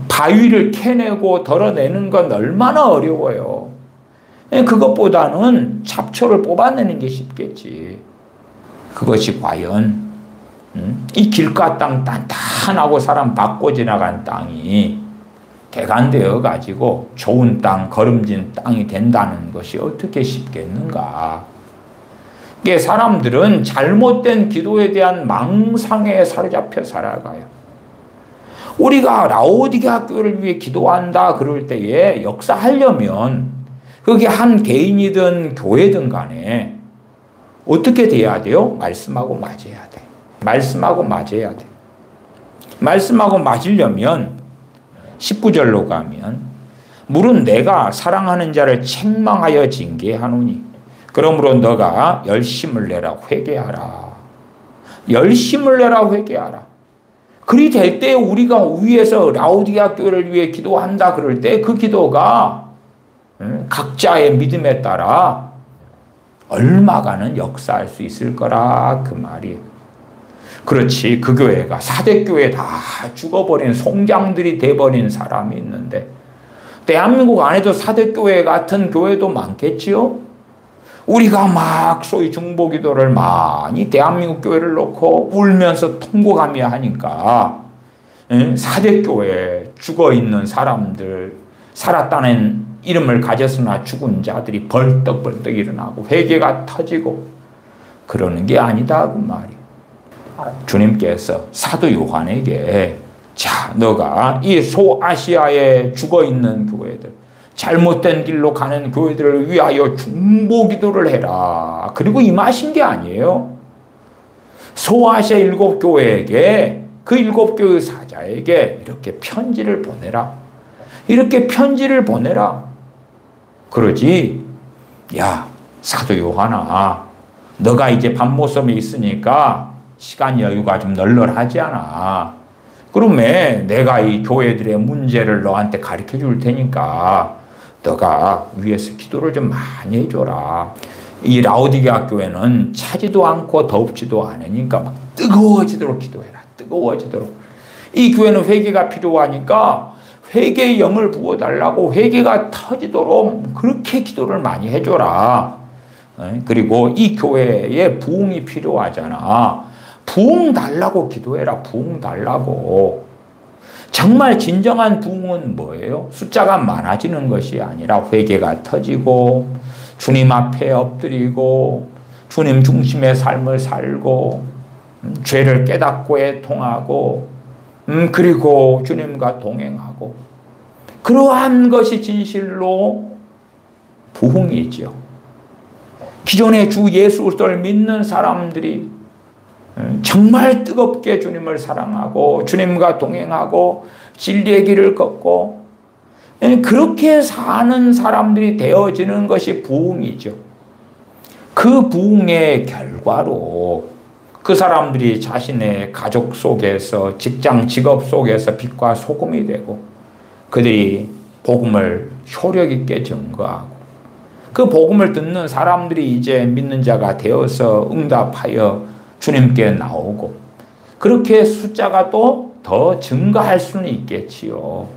바위를 캐내고 덜어내는 건 얼마나 어려워요. 그것보다는 잡초를 뽑아내는 게 쉽겠지. 그것이 과연 이 길가 땅 단단하고 사람 받고 지나간 땅이 개간되어 가지고 좋은 땅, 거름진 땅이 된다는 것이 어떻게 쉽겠는가. 이게 사람들은 잘못된 기도에 대한 망상에 사로잡혀 살아가요. 우리가 라오디게아 교회를 위해 기도한다 그럴 때에 역사하려면 그게 한 개인이든 교회든 간에 어떻게 돼야 돼요? 말씀하고 맞아야 돼. 말씀하고 맞아야 돼. 말씀하고 맞으려면 19절로 가면 물은 내가 사랑하는 자를 책망하여 징계하노니 그러므로 너가 열심을 내라 회개하라. 열심을 내라 회개하라. 그리 될 때 우리가 위에서 라오디게아 교회를 위해 기도한다 그럴 때 그 기도가 각자의 믿음에 따라 얼마간은 역사할 수 있을 거라 그 말이에요. 그렇지, 그 교회가 사대교회 다 죽어버린 송장들이 돼버린 사람이 있는데 대한민국 안에도 사대교회 같은 교회도 많겠지요. 우리가 막 소위 중보기도를 많이 대한민국 교회를 놓고 울면서 통곡하며 하니까 사대교회 죽어있는 사람들, 살았다는 이름을 가졌으나 죽은 자들이 벌떡벌떡 일어나고 회개가 터지고 그러는 게 아니다 그 말이에요. 주님께서 사도 요한에게 자, 너가 이 소아시아에 죽어있는 교회들, 잘못된 길로 가는 교회들을 위하여 중보기도를 해라. 그리고 임하신 게 아니에요. 소아시아 7교회에게 그 7교회 사자에게 이렇게 편지를 보내라. 이렇게 편지를 보내라. 그러지, 야, 사도 요한아, 너가 이제 밤모섬에 있으니까 시간 여유가 좀 널널하잖아. 그러면 내가 이 교회들의 문제를 너한테 가르쳐 줄 테니까 너가 위에서 기도를 좀 많이 해줘라. 이 라오디게아 교회는 차지도 않고 덥지도 않으니까 막 뜨거워지도록 기도해라. 뜨거워지도록. 이 교회는 회개가 필요하니까 회개의 영을 부어달라고 회개가 터지도록 그렇게 기도를 많이 해줘라. 그리고 이 교회에 부흥이 필요하잖아. 부흥 달라고 기도해라. 부흥 달라고. 정말 진정한 부흥은 뭐예요? 숫자가 많아지는 것이 아니라 회개가 터지고 주님 앞에 엎드리고 주님 중심의 삶을 살고 죄를 깨닫고 애통하고 그리고 주님과 동행하고 그러한 것이 진실로 부흥이죠. 기존의 주 예수 그리스도를 믿는 사람들이 정말 뜨겁게 주님을 사랑하고 주님과 동행하고 진리의 길을 걷고 그렇게 사는 사람들이 되어지는 것이 부흥이죠. 그 부흥의 결과로 그 사람들이 자신의 가족 속에서 직장 직업 속에서 빛과 소금이 되고 그들이 복음을 효력 있게 증거하고 그 복음을 듣는 사람들이 이제 믿는 자가 되어서 응답하여 주님께 나오고 그렇게 숫자가 또 더 증가할 수는 있겠지요.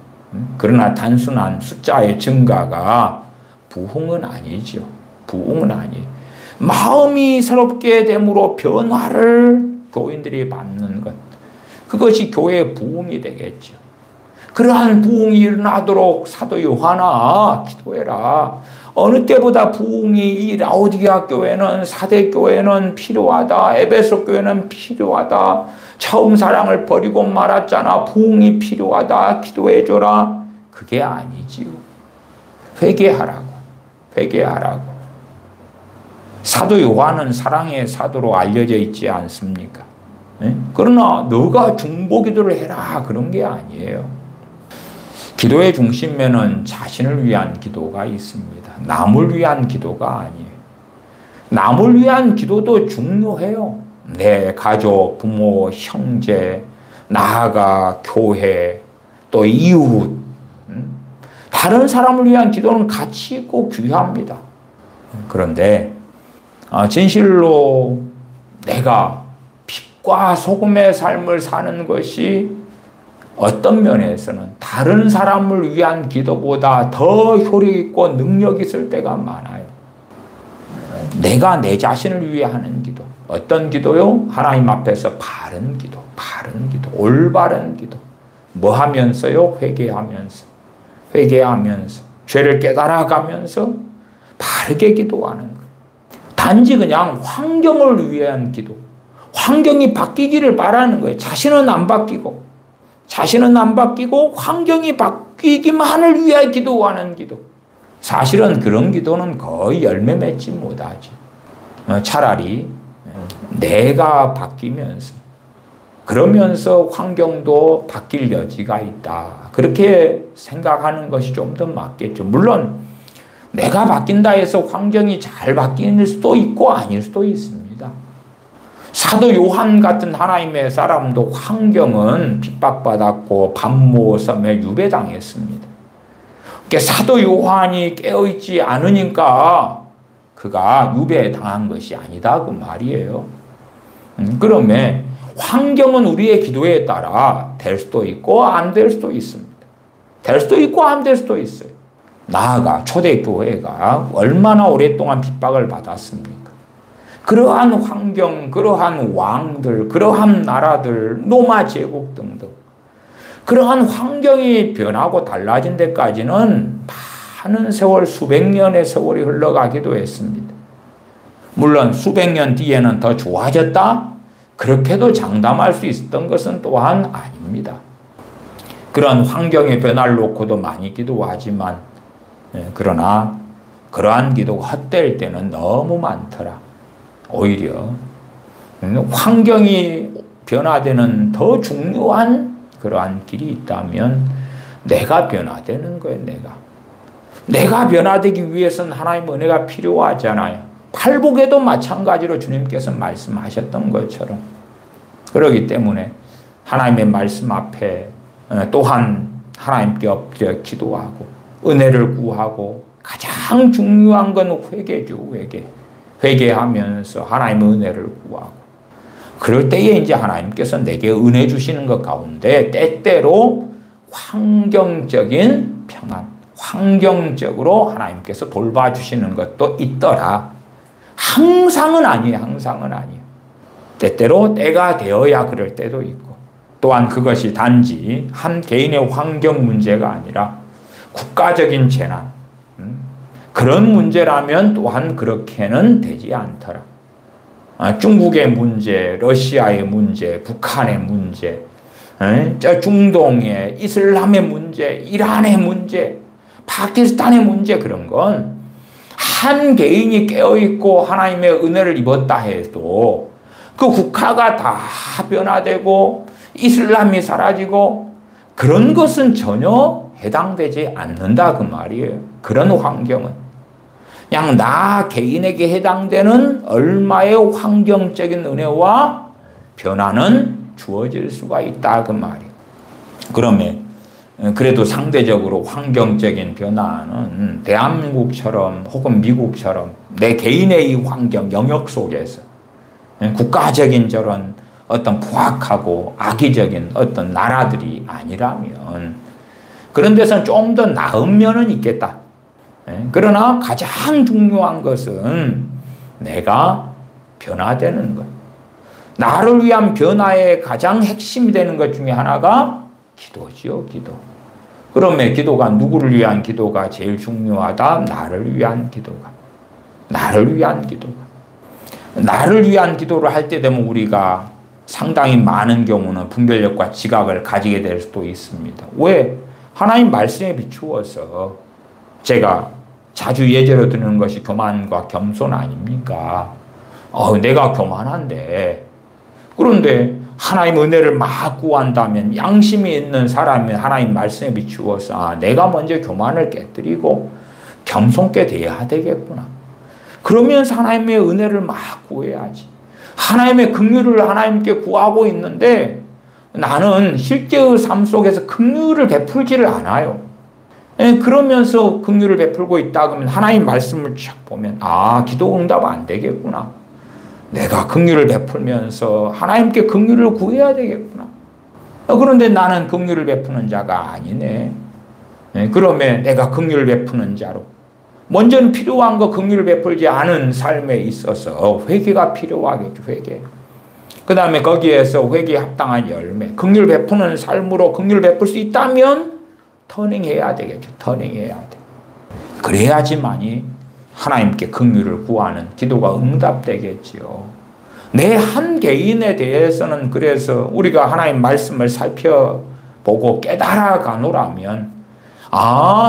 그러나 단순한 숫자의 증가가 부흥은 아니죠. 부흥은 아니에요. 마음이 새롭게 됨으로 변화를 교인들이 받는 것. 그것이 교회의 부흥이 되겠죠. 그러한 부흥이 일어나도록 사도 요한아 기도해라. 어느 때보다 부흥이 이 라오디게아 교회는 사대 교회는 필요하다. 에베소 교회는 필요하다. 처음 사랑을 버리고 말았잖아. 부흥이 필요하다. 기도해줘라. 그게 아니지요. 회개하라고. 회개하라고. 사도 요한은 사랑의 사도로 알려져 있지 않습니까? 그러나 너가 중보기도를 해라. 그런 게 아니에요. 기도의 중심에는 자신을 위한 기도가 있습니다. 남을 위한 기도가 아니에요. 남을 위한 기도도 중요해요. 내 가족, 부모, 형제, 나아가 교회, 또 이웃, 다른 사람을 위한 기도는 가치 있고 귀합니다. 그런데 진실로 내가 빛과 소금의 삶을 사는 것이 어떤 면에서는 다른 사람을 위한 기도보다 더 효력 있고 능력 있을 때가 많아요. 내가 내 자신을 위해 하는 기도. 어떤 기도요? 하나님 앞에서 바른 기도, 바른 기도, 올바른 기도. 뭐 하면서요? 회개하면서. 회개하면서. 죄를 깨달아가면서 바르게 기도하는 것. 단지 그냥 환경을 위한 기도. 환경이 바뀌기를 바라는 거예요. 자신은 안 바뀌고. 자신은 안 바뀌고 환경이 바뀌기만을 위해 기도하는 기도. 사실은 그런 기도는 거의 열매 맺지 못하지. 차라리 내가 바뀌면서 그러면서 환경도 바뀔 여지가 있다. 그렇게 생각하는 것이 좀 더 맞겠죠. 물론 내가 바뀐다 해서 환경이 잘 바뀔 수도 있고 아닐 수도 있습니다. 사도 요한 같은 하나님의 사람도 환경은 핍박받았고 반모섬에 유배당했습니다. 사도 요한이 깨어있지 않으니까 그가 유배당한 것이 아니다 그 말이에요. 그러면 환경은 우리의 기도에 따라 될 수도 있고 안 될 수도 있습니다. 될 수도 있고 안 될 수도 있어요. 나아가 초대교회가 얼마나 오랫동안 핍박을 받았습니까? 그러한 환경, 그러한 왕들, 그러한 나라들, 로마 제국 등등 그러한 환경이 변하고 달라진 데까지는 많은 세월, 수백 년의 세월이 흘러가기도 했습니다. 물론 수백 년 뒤에는 더 좋아졌다? 그렇게도 장담할 수 있었던 것은 또한 아닙니다. 그런 환경의 변화를 놓고도 많이 기도하지만 그러나 그러한 기도가 헛될 때는 너무 많더라. 오히려 환경이 변화되는 더 중요한 그러한 길이 있다면 내가 변화되는 거예요. 내가 변화되기 위해서는 하나님의 은혜가 필요하잖아요. 팔복에도 마찬가지로 주님께서 말씀하셨던 것처럼 그렇기 때문에 하나님의 말씀 앞에 또한 하나님께 엎드려 기도하고 은혜를 구하고 가장 중요한 건 회개죠. 회개하면서 하나님의 은혜를 구하고 그럴 때에 이제 하나님께서 내게 은혜 주시는 것 가운데 때때로 환경적인 평안, 환경적으로 하나님께서 돌봐주시는 것도 있더라. 항상은 아니에요. 때때로 때가 되어야 그럴 때도 있고 또한 그것이 단지 한 개인의 환경 문제가 아니라 국가적인 재난, 그런 문제라면 또한 그렇게는 되지 않더라. 중국의 문제, 러시아의 문제, 북한의 문제, 중동의 이슬람의 문제, 이란의 문제, 파키스탄의 문제, 그런 건 한 개인이 깨어있고 하나님의 은혜를 입었다 해도 그 국가가 다 변화되고 이슬람이 사라지고 그런 것은 전혀 해당되지 않는다 그 말이에요. 그런 환경은 그냥 나 개인에게 해당되는 얼마의 환경적인 은혜와 변화는 주어질 수가 있다 그 말이에요. 그러면 그래도 상대적으로 환경적인 변화는 대한민국처럼 혹은 미국처럼 내 개인의 이 환경 영역 속에서 국가적인 저런 어떤 포악하고 악의적인 어떤 나라들이 아니라면 그런 데서는 좀 더 나은 면은 있겠다. 그러나 가장 중요한 것은 내가 변화되는 것. 나를 위한 변화의 가장 핵심이 되는 것 중에 하나가 기도지요, 기도. 그러면 기도가 누구를 위한 기도가 제일 중요하다? 나를 위한 기도가. 나를 위한 기도가. 나를 위한 기도를 할 때 되면 우리가 상당히 많은 경우는 분별력과 지각을 가지게 될 수도 있습니다. 왜? 하나님 말씀에 비추어서 제가 자주 예제로 드는 것이 교만과 겸손 아닙니까? 내가 교만한데 그런데 하나님 은혜를 막 구한다면 양심이 있는 사람이 하나님 말씀에 비추어서 내가 먼저 교만을 깨뜨리고 겸손게 돼야 되겠구나. 그러면서 하나님의 은혜를 막 구해야지. 하나님의 긍휼을 하나님께 구하고 있는데 나는 실제의 삶 속에서 긍휼을 베풀지를 않아요. 그러면서 긍휼을 베풀고 있다 그러면 하나님 말씀을 쫙 보면 기도 응답 안 되겠구나. 내가 긍휼을 베풀면서 하나님께 긍휼을 구해야 되겠구나. 그런데 나는 긍휼을 베푸는 자가 아니네. 그러면 내가 긍휼을 베푸는 자로 먼저는 필요한 거 긍휼을 베풀지 않은 삶에 있어서 회개가 필요하겠죠. 회개. 그 다음에 거기에서 회개에 합당한 열매, 긍휼 베푸는 삶으로 긍휼 베풀 수 있다면 터닝해야 되겠죠. 터닝해야 돼. 그래야지만이 하나님께 긍휼을 구하는 기도가 응답되겠지요. 내 한 개인에 대해서는 그래서 우리가 하나님 말씀을 살펴보고 깨달아가노라면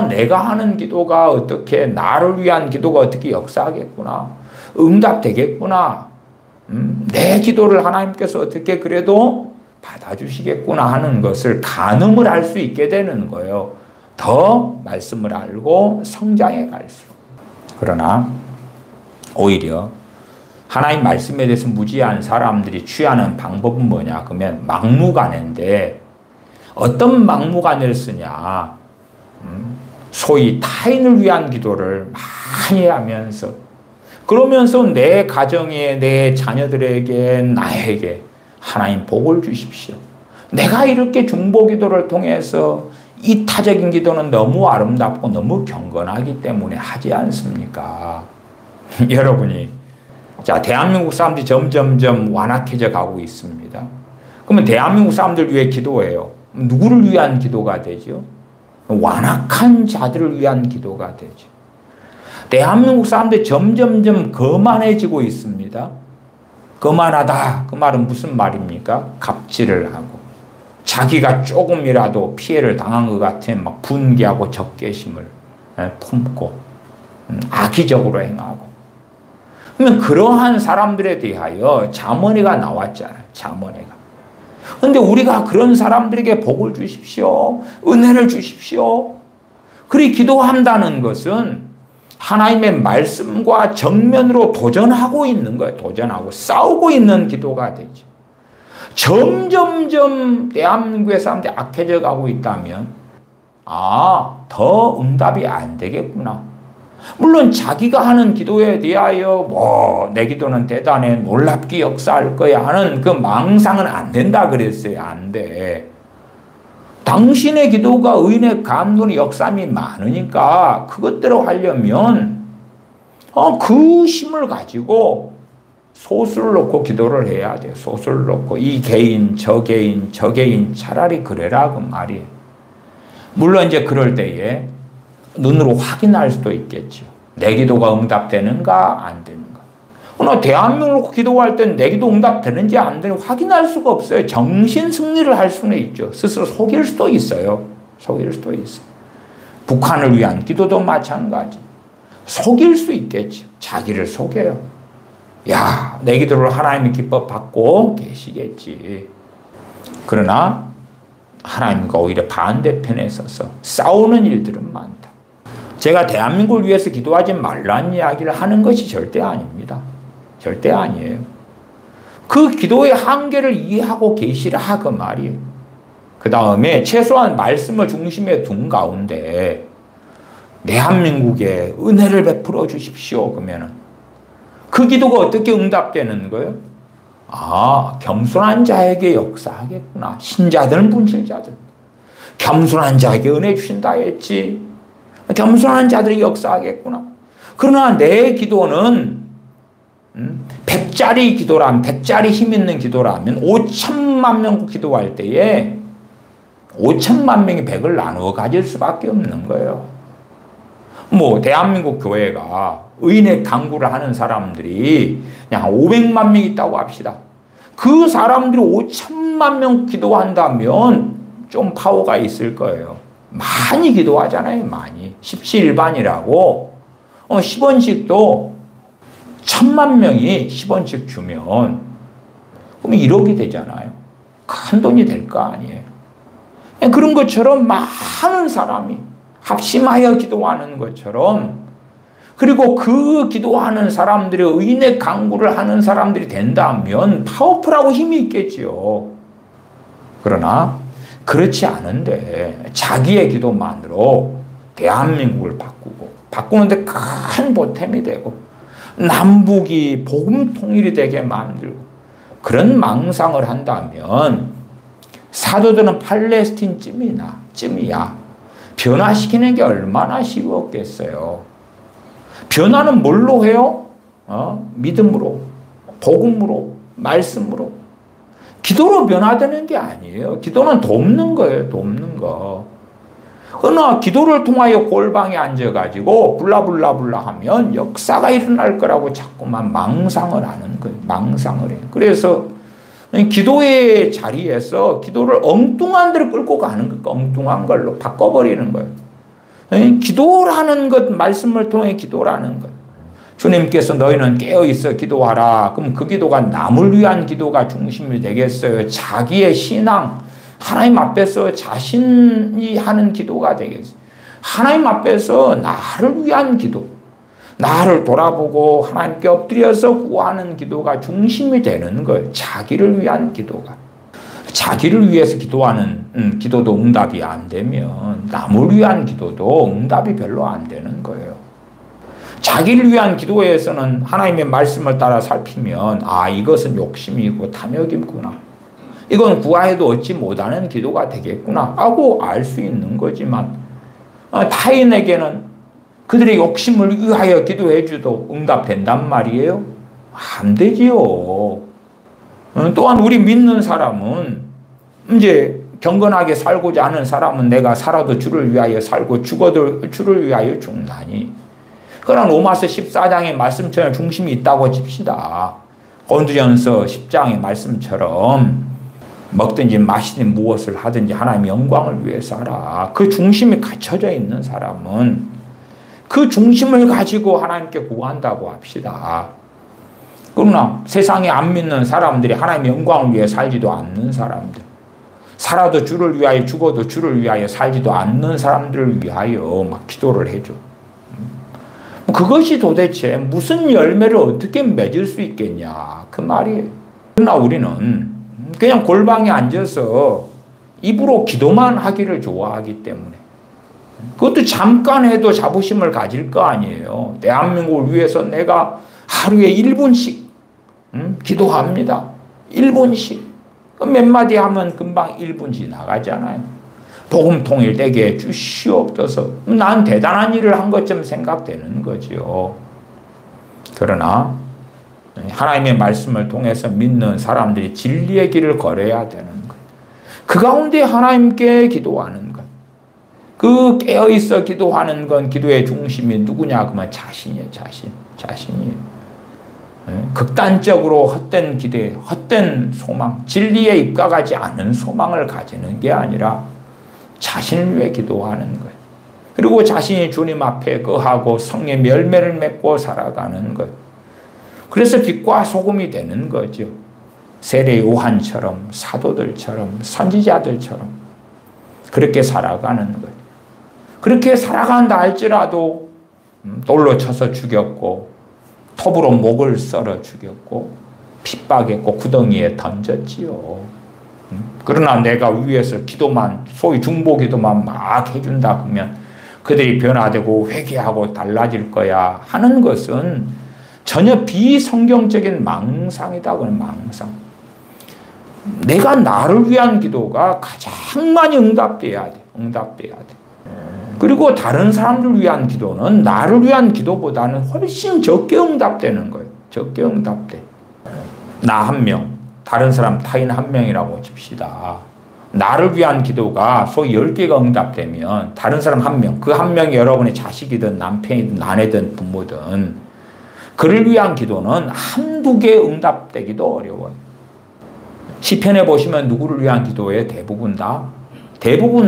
내가 하는 기도가 어떻게 나를 위한 기도가 어떻게 역사하겠구나. 응답되겠구나. 내 기도를 하나님께서 어떻게 그래도 받아주시겠구나 하는 것을 가늠을 할 수 있게 되는 거예요. 더 말씀을 알고 성장해 갈수록. 그러나 오히려 하나님 말씀에 대해서 무지한 사람들이 취하는 방법은 뭐냐 그러면 막무가내인데 어떤 막무가내를 쓰냐 소위 타인을 위한 기도를 많이 하면서 그러면서 내 가정에 내 자녀들에게 나에게 하나님 복을 주십시오. 내가 이렇게 중보기도를 통해서 이타적인 기도는 너무 아름답고 너무 경건하기 때문에 하지 않습니까? 여러분이 대한민국 사람들이 점점점 완악해져 가고 있습니다. 그러면 대한민국 사람들 위해 기도해요. 누구를 위한 기도가 되죠? 완악한 자들을 위한 기도가 되죠. 대한민국 사람들이 점점점 거만해지고 있습니다. 거만하다. 그 말은 무슨 말입니까? 갑질을 하고 자기가 조금이라도 피해를 당한 것 같으면 막 분개하고 적개심을 품고 악의적으로 행하고. 그러면 그러한 사람들에 대하여 잠언회가 나왔잖아요. 잠언회가. 그런데 우리가 그런 사람들에게 복을 주십시오. 은혜를 주십시오. 그리 기도한다는 것은 하나님의 말씀과 정면으로 도전하고 있는 거예요. 도전하고 싸우고 있는 기도가 되죠. 점점점 대한민국의 사람들이 악해져 가고 있다면, 더 응답이 안 되겠구나. 물론 자기가 하는 기도에 대하여 내 기도는 대단해, 놀랍게 역사할 거야 하는 그 망상은 안 된다 그랬어요. 안 돼. 당신의 기도가 의인의 감동의 역삼이 많으니까 그것대로 하려면 그 힘을 가지고 소수를 놓고 기도를 해야 돼요. 소수를 놓고 이 개인, 저 개인, 저 개인 차라리 그래라 그 말이에요. 물론 이제 그럴 때에 눈으로 확인할 수도 있겠죠. 내 기도가 응답되는가 안 되는가. 그러나 대한민국으로 기도할 때는 내 기도 응답되는지 안 되는지 확인할 수가 없어요. 정신 승리를 할 수는 있죠. 스스로 속일 수도 있어요. 속일 수도 있어요. 북한을 위한 기도도 마찬가지. 속일 수 있겠죠. 자기를 속여요. 야, 내 기도를 하나님의 기뻐 받고 계시겠지. 그러나 하나님과 오히려 반대편에 서서 싸우는 일들은 많다. 제가 대한민국을 위해서 기도하지 말라는 이야기를 하는 것이 절대 아닙니다. 절대 아니에요. 그 기도의 한계를 이해하고 계시라 그 말이에요. 그 다음에 최소한 말씀을 중심에 둔 가운데 대한민국에 은혜를 베풀어 주십시오. 그러면은 그 기도가 어떻게 응답되는 거예요? 겸손한 자에게 역사하겠구나. 신자들, 분실자들. 겸손한 자에게 은혜 주신다 했지. 겸손한 자들이 역사하겠구나. 그러나 내 기도는 100짜리 기도라면, 100짜리 힘 있는 기도라면 5천만 명 기도할 때에 5천만 명이 100을 나누어 가질 수밖에 없는 거예요. 대한민국 교회가 의인의 강구를 하는 사람들이 그냥 500만 명 있다고 합시다. 그 사람들이 5천만 명 기도한다면 좀 파워가 있을 거예요. 많이 기도하잖아요. 많이. 십시일반이라고 10원씩도 1000만 명이 10원씩 주면 그럼 1억이 되잖아요. 큰 돈이 될 거 아니에요. 그런 것처럼 많은 사람이 합심하여 기도하는 것처럼, 그리고 그 기도하는 사람들이 의인의 강구를 하는 사람들이 된다면 파워풀하고 힘이 있겠지요. 그러나 그렇지 않은데 자기의 기도만으로 대한민국을 바꾸는데 큰 보탬이 되고 남북이 복음 통일이 되게 만들고 그런 망상을 한다면 사도들은 팔레스틴 쯤이야. 변화시키는 게 얼마나 쉬웠겠어요. 변화는 뭘로 해요? 믿음으로, 복음으로, 말씀으로. 기도로 변화되는 게 아니에요. 기도는 돕는 거예요. 돕는 거. 그러나 기도를 통하여 골방에 앉아가지고 블라블라블라 하면 역사가 일어날 거라고 자꾸만 망상을 하는 거예요. 망상을 해요. 그래서 기도의 자리에서 기도를 엉뚱한 데로 끌고 가는 거예요. 엉뚱한 걸로 바꿔버리는 거예요. 기도라는 것, 말씀을 통해 기도라는 것. 주님께서 너희는 깨어있어 기도하라. 그럼 그 기도가 남을 위한 기도가 중심이 되겠어요? 자기의 신앙, 하나님 앞에서 자신이 하는 기도가 되겠어요? 하나님 앞에서 나를 위한 기도, 나를 돌아보고 하나님께 엎드려서 구하는 기도가 중심이 되는 거예요. 자기를 위한 기도가. 자기를 위해서 기도하는 기도도 응답이 안 되면 남을 위한 기도도 응답이 별로 안 되는 거예요. 자기를 위한 기도에서는 하나님의 말씀을 따라 살피면 이것은 욕심이고 탐욕이구나. 이건 구하여도 얻지 못하는 기도가 되겠구나 하고 알 수 있는 거지만 타인에게는 그들의 욕심을 위하여 기도해 줘도 응답된단 말이에요? 안 되지요. 또한 우리 믿는 사람은 이제 경건하게 살고자 하는 사람은 내가 살아도 주를 위하여 살고 죽어도 주를 위하여 죽나니. 그러나 로마서 14장의 말씀처럼 중심이 있다고 칩시다. 고린도전서 10장의 말씀처럼 먹든지 마시든지 무엇을 하든지 하나님의 영광을 위해서 하라. 그 중심이 갖춰져 있는 사람은 그 중심을 가지고 하나님께 구한다고 합시다. 그러나 세상에 안 믿는 사람들이 하나님의 영광을 위해 살지도 않는 사람들, 살아도 주를 위하여 죽어도 주를 위하여 살지도 않는 사람들을 위하여 막 기도를 해줘. 그것이 도대체 무슨 열매를 어떻게 맺을 수 있겠냐 그 말이에요. 그러나 우리는 그냥 골방에 앉아서 입으로 기도만 하기를 좋아하기 때문에. 그것도 잠깐 해도 자부심을 가질 거 아니에요. 대한민국을 위해서 내가 하루에 1분씩 기도합니다. 1분씩. 몇 마디 하면 금방 1분 지나가잖아요. 복음 통일되게 해주시옵소서. 난 대단한 일을 한 것처럼 생각되는 거죠. 그러나 하나님의 말씀을 통해서 믿는 사람들이 진리의 길을 걸어야 되는 것. 그 가운데 하나님께 기도하는 것. 그 깨어있어 기도하는 건 기도의 중심이 누구냐? 그러면 자신이에요. 자신이에요. 극단적으로 헛된 기대, 헛된 소망, 진리에 입각하지 않은 소망을 가지는 게 아니라 자신을 위해 기도하는 거예요. 그리고 자신이 주님 앞에 거하고 성령의 열매를 맺고 살아가는 것. 그래서 빛과 소금이 되는 거죠. 세례 요한처럼, 사도들처럼, 선지자들처럼 그렇게 살아가는 거예요. 그렇게 살아간다 할지라도 돌로 쳐서 죽였고 톱으로 목을 썰어 죽였고 핍박했고 구덩이에 던졌지요. 그러나 내가 위에서 기도만, 소위 중보기도만 막 해준다 그러면 그들이 변화되고 회개하고 달라질 거야 하는 것은 전혀 비성경적인 망상이다. 그건 망상. 내가 나를 위한 기도가 가장 많이 응답돼야 돼. 응답돼야 돼. 그리고 다른 사람들 위한 기도는 나를 위한 기도보다는 훨씬 적게 응답되는 거예요. 적게 응답돼. 나 한 명, 다른 사람 타인 한 명이라고 칩시다. 나를 위한 기도가 소위 10개가 응답되면 다른 사람 한 명, 그 한 명이 여러분의 자식이든 남편이든 아내든 부모든 그를 위한 기도는 한두 개 응답되기도 어려워요. 시편에 보시면 누구를 위한 기도예요? 대부분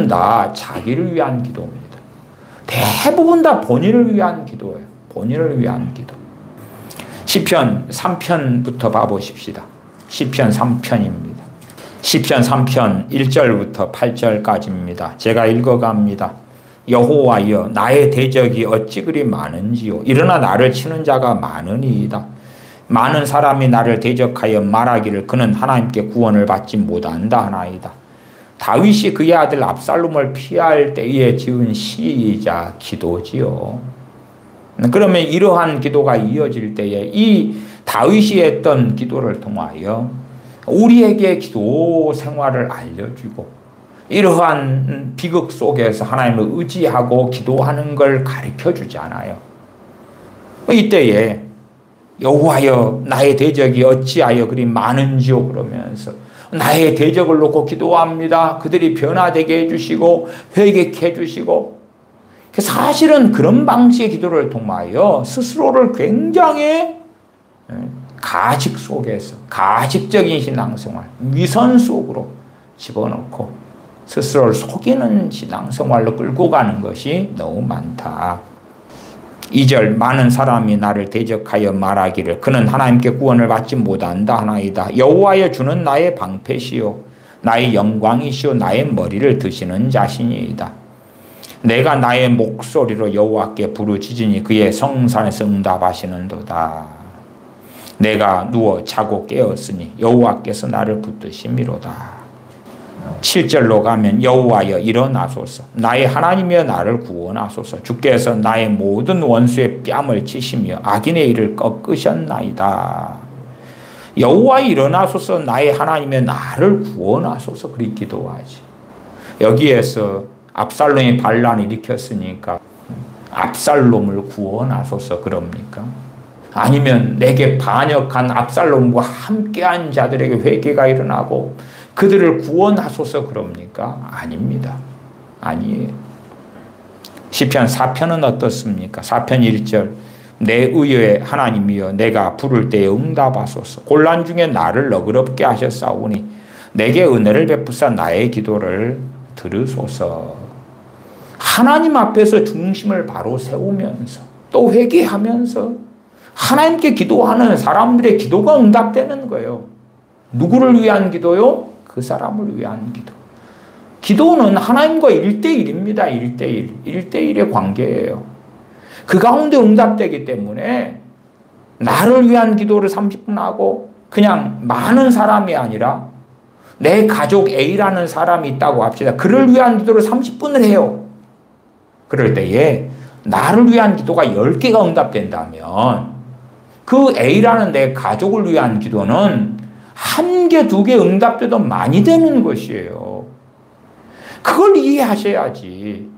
다 자기를 위한 기도입니다. 대부분 다 본인을 위한 기도예요. 본인을 위한 기도. 시편 3편부터 봐보십시다. 시편 3편입니다. 시편 3편 1절부터 8절까지입니다. 제가 읽어갑니다. 여호와여 나의 대적이 어찌 그리 많은지요. 일어나 나를 치는 자가 많으니이다. 많은 사람이 나를 대적하여 말하기를 그는 하나님께 구원을 받지 못한다 하나이다. 다윗이 그의 아들 압살롬을 피할 때에 지은 시이자 기도지요. 그러면 이러한 기도가 이어질 때에 이 다윗이 했던 기도를 통하여 우리에게 기도 생활을 알려주고 이러한 비극 속에서 하나님을 의지하고 기도하는 걸 가르쳐 주잖아요. 이때에 여호와여 나의 대적이 어찌하여 그리 많은지요 그러면서 나의 대적을 놓고 기도합니다. 그들이 변화되게 해주시고 회개케 해주시고 사실은 그런 방식의 기도를 통하여 스스로를 굉장히 가식 속에서 가식적인 신앙생활 위선 속으로 집어넣고 스스로를 속이는 신앙생활로 끌고 가는 것이 너무 많다. 2절 많은 사람이 나를 대적하여 말하기를 그는 하나님께 구원을 받지 못한다 하나이다. 여호와여 주는 나의 방패시요 나의 영광이시요 나의 머리를 드시는 자신이이다. 내가 나의 목소리로 여호와께 부르짖으니 그의 성산에서 응답하시는도다. 내가 누워 자고 깨었으니 여호와께서 나를 붙드심이로다. 7절로 가면 여호와여 일어나소서 나의 하나님이여 나를 구원하소서 주께서 나의 모든 원수의 뺨을 치시며 악인의 일을 꺾으셨나이다. 여호와 일어나소서 나의 하나님이여 나를 구원하소서 그리 기도하지. 여기에서 압살롬이 반란을 일으켰으니까 압살롬을 구원하소서 그럽니까? 아니면 내게 반역한 압살롬과 함께한 자들에게 회개가 일어나고 그들을 구원하소서 그럽니까? 아닙니다. 아니에요. 시편 4편은 어떻습니까? 4편 1절 내 의의 하나님이여 내가 부를 때에 응답하소서. 곤란 중에 나를 너그럽게 하셨사오니 내게 은혜를 베푸사 나의 기도를 들으소서. 하나님 앞에서 중심을 바로 세우면서 또 회개하면서 하나님께 기도하는 사람들의 기도가 응답되는 거예요. 누구를 위한 기도요? 그 사람을 위한 기도. 기도는 하나님과 1대1입니다. 1대1. 1대1의 관계예요. 그 가운데 응답되기 때문에 나를 위한 기도를 30분 하고 그냥 많은 사람이 아니라 내 가족 A라는 사람이 있다고 합시다. 그를 위한 기도를 30분을 해요. 그럴 때에 나를 위한 기도가 10개가 응답된다면 그 A라는 내 가족을 위한 기도는 1개, 2개 응답돼도 많이 되는 것이에요. 그걸 이해하셔야지.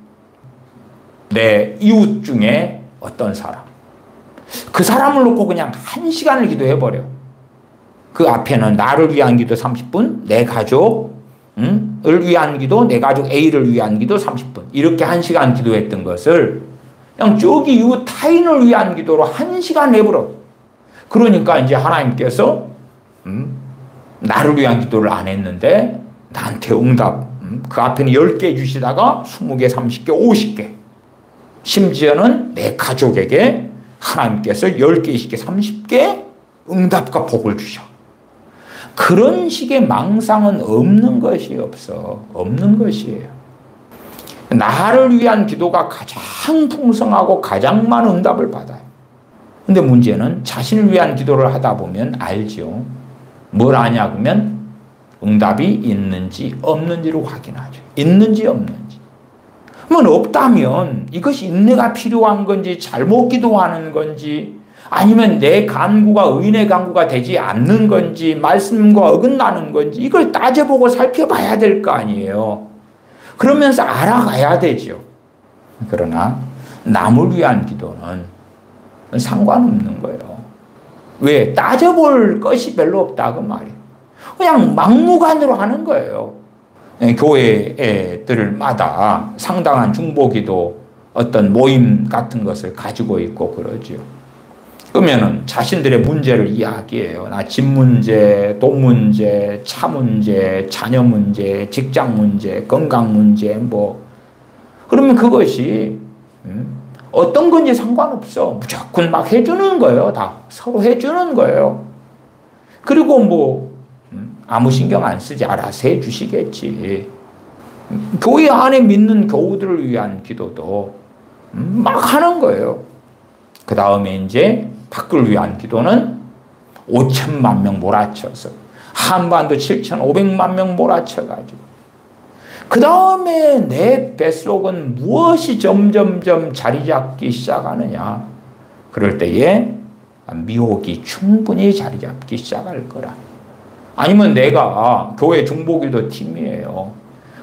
내 이웃 중에 어떤 사람, 그 사람을 놓고 그냥 1시간을 기도해버려. 그 앞에는 나를 위한 기도 30분, 내 가족을 위한 기도, 내 가족 A를 위한 기도 30분. 이렇게 1시간 기도했던 것을 그냥 저기 이웃 타인을 위한 기도로 1시간 해버려. 그러니까 이제 하나님께서 나를 위한 기도를 안 했는데 나한테 응답, 그 앞에는 10개 주시다가 20개, 30개, 50개. 심지어는 내 가족에게 하나님께서 10개, 20개, 30개 응답과 복을 주셔. 그런 식의 망상은 없는 것이 없어. 없는 것이에요. 나를 위한 기도가 가장 풍성하고 가장 많은 응답을 받아요. 근데 문제는 자신을 위한 기도를 하다 보면 알죠. 뭘 아냐 그러면 응답이 있는지 없는지를 확인하죠. 있는지 없는지. 그러면 없다면 이것이 인내가 필요한 건지 잘못 기도하는 건지 아니면 내 간구가 의인의 간구가 되지 않는 건지 말씀과 어긋나는 건지 이걸 따져보고 살펴봐야 될 거 아니에요. 그러면서 알아가야 되죠. 그러나 남을 위한 기도는 상관없는 거예요. 왜? 따져볼 것이 별로 없다 그 말이에요. 그냥 막무가내로 하는 거예요. 교회들마다 상당한 중보기도 어떤 모임 같은 것을 가지고 있고 그러죠. 그러면은 자신들의 문제를 이야기해요. 나 집 문제, 돈 문제, 차 문제, 자녀 문제, 직장 문제, 건강 문제 뭐 그러면 그것이 어떤 건지 상관없어. 무조건 막 해주는 거예요. 다 서로 해주는 거예요. 그리고 뭐 아무 신경 안 쓰지 알아서 해주시겠지. 교회 안에 믿는 교우들을 위한 기도도 막 하는 거예요. 그 다음에 이제 밖을 위한 기도는 5천만 명 몰아쳐서 한반도 7,500만 명 몰아쳐가지고 그 다음에 내 뱃속은 무엇이 점점점 자리 잡기 시작하느냐. 그럴 때에 미혹이 충분히 자리 잡기 시작할 거라. 아니면 내가 교회 중보기도 팀이에요.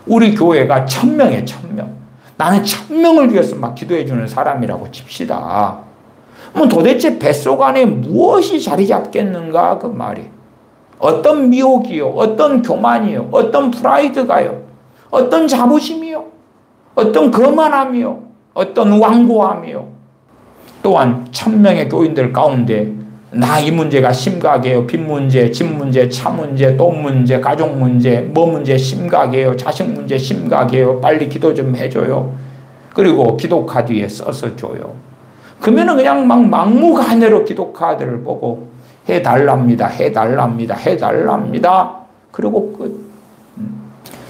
우리 교회가 1,000명에 1,000명. 나는 1,000명을 위해서 막 기도해 주는 사람이라고 칩시다. 그럼 도대체 뱃속 안에 무엇이 자리 잡겠는가 그 말이. 어떤 미혹이요, 어떤 교만이요, 어떤 프라이드가요, 어떤 자부심이요, 어떤 거만함이요, 어떤 완고함이요. 또한 1,000명의 교인들 가운데 나 이 문제가 심각해요. 빚 문제, 집 문제, 차 문제, 돈 문제, 가족 문제, 뭐 문제 심각해요. 자식 문제 심각해요. 빨리 기도 좀 해줘요. 그리고 기도 카드에 써서 줘요. 그러면은 그냥 막 막무가내로 기도 카드를 보고 해달랍니다. 해달랍니다. 해달랍니다. 그리고 끝.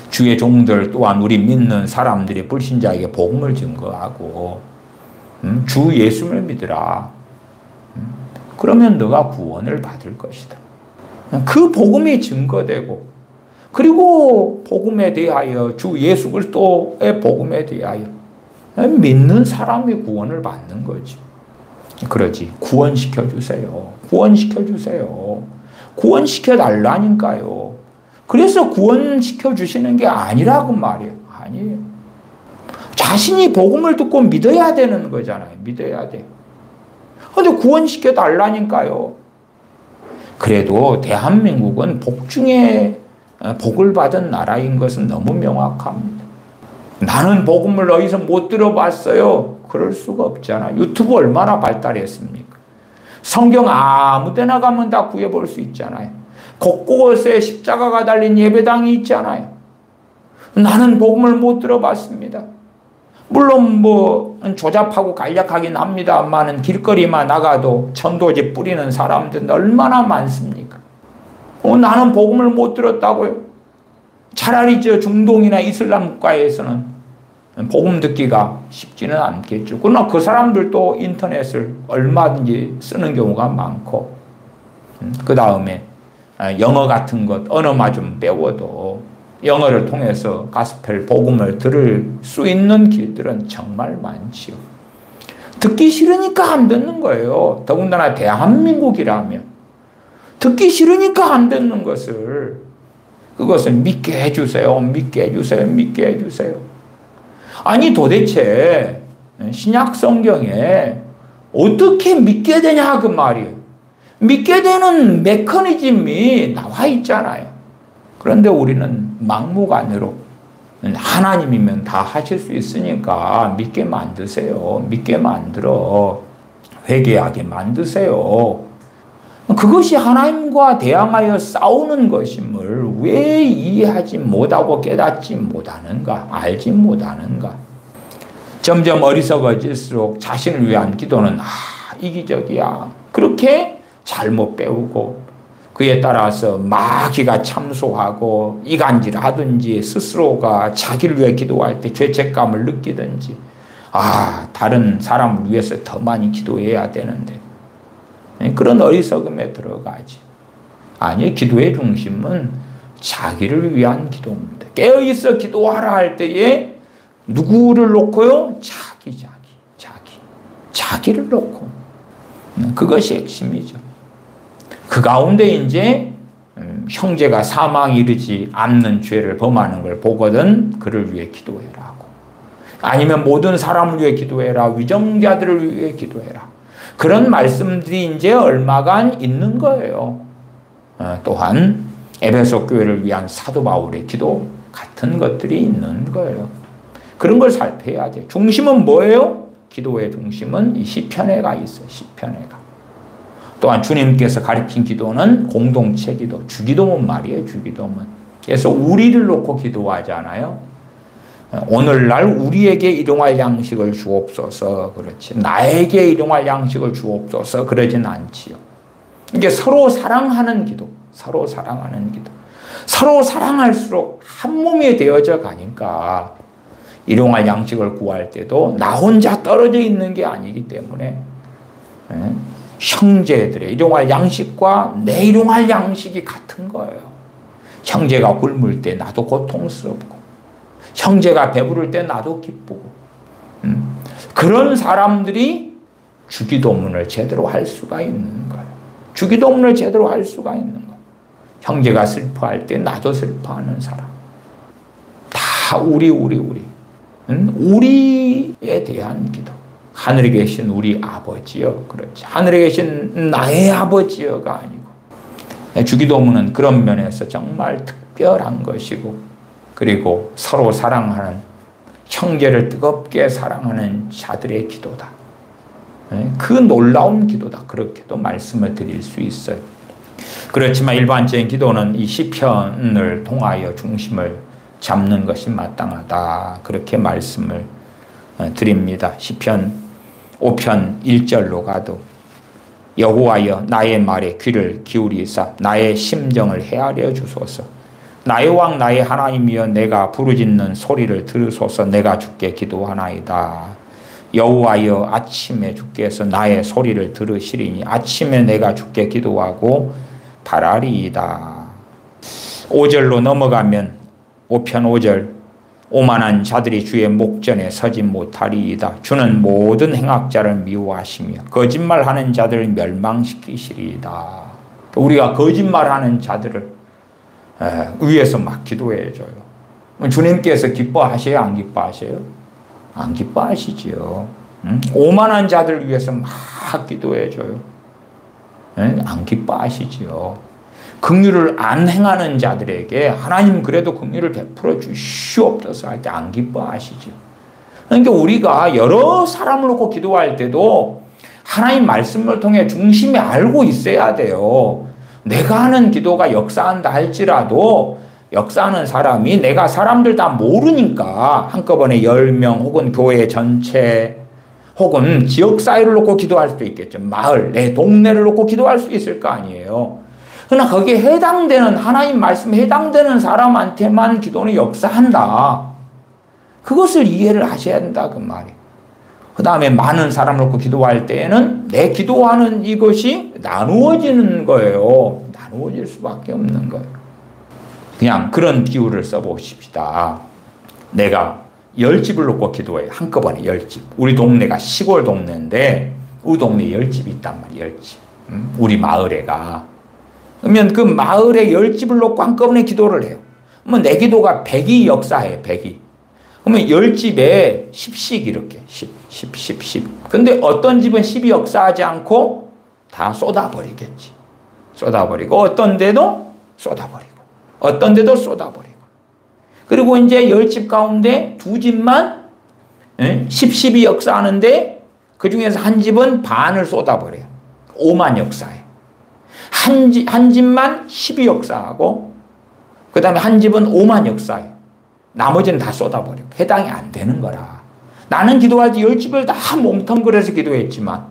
주의 종들 또한 우리 믿는 사람들이 불신자에게 복음을 증거하고 주 예수를 믿으라. 그러면 너가 구원을 받을 것이다. 그 복음이 증거되고 그리고 복음에 대하여 주 예수 그리스도의 복음에 대하여 믿는 사람이 구원을 받는 거지. 그러지. 구원시켜 주세요. 구원시켜 주세요. 구원시켜 달라니까요. 그래서 구원시켜 주시는 게 아니라고 말이에요. 아니에요. 자신이 복음을 듣고 믿어야 되는 거잖아요. 믿어야 돼. 근데 구원시켜 달라니까요. 그래도 대한민국은 복 중에 복을 받은 나라인 것은 너무 명확합니다. 나는 복음을 어디서 못 들어봤어요. 그럴 수가 없잖아요. 유튜브 얼마나 발달했습니까? 성경 아무 데나 가면 다 구해볼 수 있잖아요. 곳곳에 십자가가 달린 예배당이 있잖아요. 나는 복음을 못 들어봤습니다. 물론 뭐 조잡하고 간략하긴 합니다만은 길거리만 나가도 전도지 뿌리는 사람들은 얼마나 많습니까? 나는 복음을 못 들었다고요. 차라리 저 중동이나 이슬람 국가에서는 복음 듣기가 쉽지는 않겠죠. 그러나 그 사람들도 인터넷을 얼마든지 쓰는 경우가 많고 그 다음에 영어 같은 것, 언어만 좀 배워도 영어를 통해서 가스펠 복음을 들을 수 있는 길들은 정말 많지요. 듣기 싫으니까 안 듣는 거예요. 더군다나 대한민국이라면. 듣기 싫으니까 안 듣는 그것을 믿게 해주세요. 믿게 해주세요. 믿게 해주세요. 아니 도대체 신약 성경에 어떻게 믿게 되냐 그 말이에요. 믿게 되는 메커니즘이 나와 있잖아요. 그런데 우리는 막무가내로 하나님이면 다 하실 수 있으니까 믿게 만드세요. 믿게 만들어 회개하게 만드세요. 그것이 하나님과 대항하여 싸우는 것임을 왜 이해하지 못하고 깨닫지 못하는가, 알지 못하는가. 점점 어리석어질수록 자신을 위한 기도는 이기적이야. 그렇게 잘못 배우고 그에 따라서 마귀가 참소하고 이간질하든지 스스로가 자기를 위해 기도할 때 죄책감을 느끼든지 다른 사람을 위해서 더 많이 기도해야 되는데 그런 어리석음에 들어가지. 아니 기도의 중심은 자기를 위한 기도입니다. 깨어있어 기도하라 할 때에 누구를 놓고요? 자기를 놓고 그것이 핵심이죠. 그 가운데 이제 형제가 사망에 이르지 않는 죄를 범하는 걸 보거든 그를 위해 기도해라 하고, 아니면 모든 사람을 위해 기도해라, 위정자들을 위해 기도해라, 그런 말씀들이 이제 얼마간 있는 거예요. 또한 에베소 교회를 위한 사도 바울의 기도 같은 것들이 있는 거예요. 그런 걸 살펴야 돼요. 중심은 뭐예요? 기도의 중심은 이 시편에가 있어요. 시편에가. 또한 주님께서 가르친 기도는 공동체 기도, 주기도문 말이에요. 주기도문. 그래서 우리를 놓고 기도하잖아요. 오늘날 우리에게 일용할 양식을 주옵소서. 그렇지. 나에게 일용할 양식을 주옵소서. 그러진 않지요. 이게 서로 사랑하는 기도. 서로 사랑하는 기도. 서로 사랑할수록 한 몸이 되어져 가니까 일용할 양식을 구할 때도 나 혼자 떨어져 있는 게 아니기 때문에 형제들의 일용할 양식과 내 일용할 양식이 같은 거예요. 형제가 굶을 때 나도 고통스럽고 형제가 배부를 때 나도 기쁘고 그런 사람들이 주기도문을 제대로 할 수가 있는 거예요. 주기도문을 제대로 할 수가 있는 거예요. 형제가 슬퍼할 때 나도 슬퍼하는 사람. 다 우리에 대한 기도. 하늘에 계신 우리 아버지여. 그렇지. 하늘에 계신 나의 아버지여가 아니고, 주기도문은 그런 면에서 정말 특별한 것이고, 그리고 서로 사랑하는, 형제를 뜨겁게 사랑하는 자들의 기도다. 그 놀라운 기도다. 그렇게도 말씀을 드릴 수 있어요. 그렇지만 일반적인 기도는 이 시편을 통하여 중심을 잡는 것이 마땅하다. 그렇게 말씀을 드립니다. 시편 5편 1절로 가도 여호와여 나의 말에 귀를 기울이사 나의 심정을 헤아려 주소서. 나의 왕 나의 하나님이여 내가 부르짖는 소리를 들으소서. 내가 주께 기도하나이다. 여호와여 아침에 주께서 나의 소리를 들으시리니 아침에 내가 주께 기도하고 바라리이다. 5절로 넘어가면 5편 5절 오만한 자들이 주의 목전에 서지 못하리이다. 주는 모든 행악자를 미워하시며 거짓말하는 자들을 멸망시키시리이다. 우리가 거짓말하는 자들을 위해서 막 기도해줘요. 주님께서 기뻐하셔요? 안 기뻐하셔요? 안 기뻐하시지요. 오만한 자들을 위해서 막 기도해줘요. 안 기뻐하시지요. 긍휼을 안 행하는 자들에게 하나님 그래도 긍휼을 베풀어 주시옵소서 할 때 안 기뻐하시죠. 그러니까 우리가 여러 사람을 놓고 기도할 때도 하나님 말씀을 통해 중심에 알고 있어야 돼요. 내가 하는 기도가 역사한다 할지라도 역사하는 사람이 내가 사람들 다 모르니까 한꺼번에 10명 혹은 교회 전체 혹은 지역사회를 놓고 기도할 수도 있겠죠. 마을, 내 동네를 놓고 기도할 수 있을 거 아니에요. 그러나 거기에 해당되는 하나님 말씀에 해당되는 사람한테만 기도는 역사한다. 그것을 이해를 하셔야 된다 그 말이에요. 그 다음에 많은 사람을 놓고 기도할 때에는 내 기도하는 이것이 나누어지는 거예요. 나누어질 수밖에 없는 거예요. 그냥 그런 비유를 써보십시다. 내가 10집을 놓고 기도해요. 한꺼번에 10집. 우리 동네가 시골 동네인데 우리 동네에 10집이 있단 말이에요. 10집. 우리 마을에가. 그러면 그 마을에 10집을 놓고 한꺼번에 기도를 해요. 그러면 내 기도가 100이 역사해요. 100이. 그러면 10집에 10씩 이렇게 10. 근데 어떤 집은 10이 역사하지 않고 다 쏟아버리겠지. 쏟아버리고 어떤 데도 쏟아버리고 어떤 데도 쏟아버리고 그리고 이제 10집 가운데 2집만 10이 역사하는데 그 중에서 한 집은 반을 쏟아버려요. 5만 역사해. 한 집만 10이 역사하고 그 다음에 한 집은 5만 역사해. 나머지는 다 쏟아버리고 해당이 안 되는 거라. 나는 기도할 때 10집을 다 몽텅그려서 기도했지만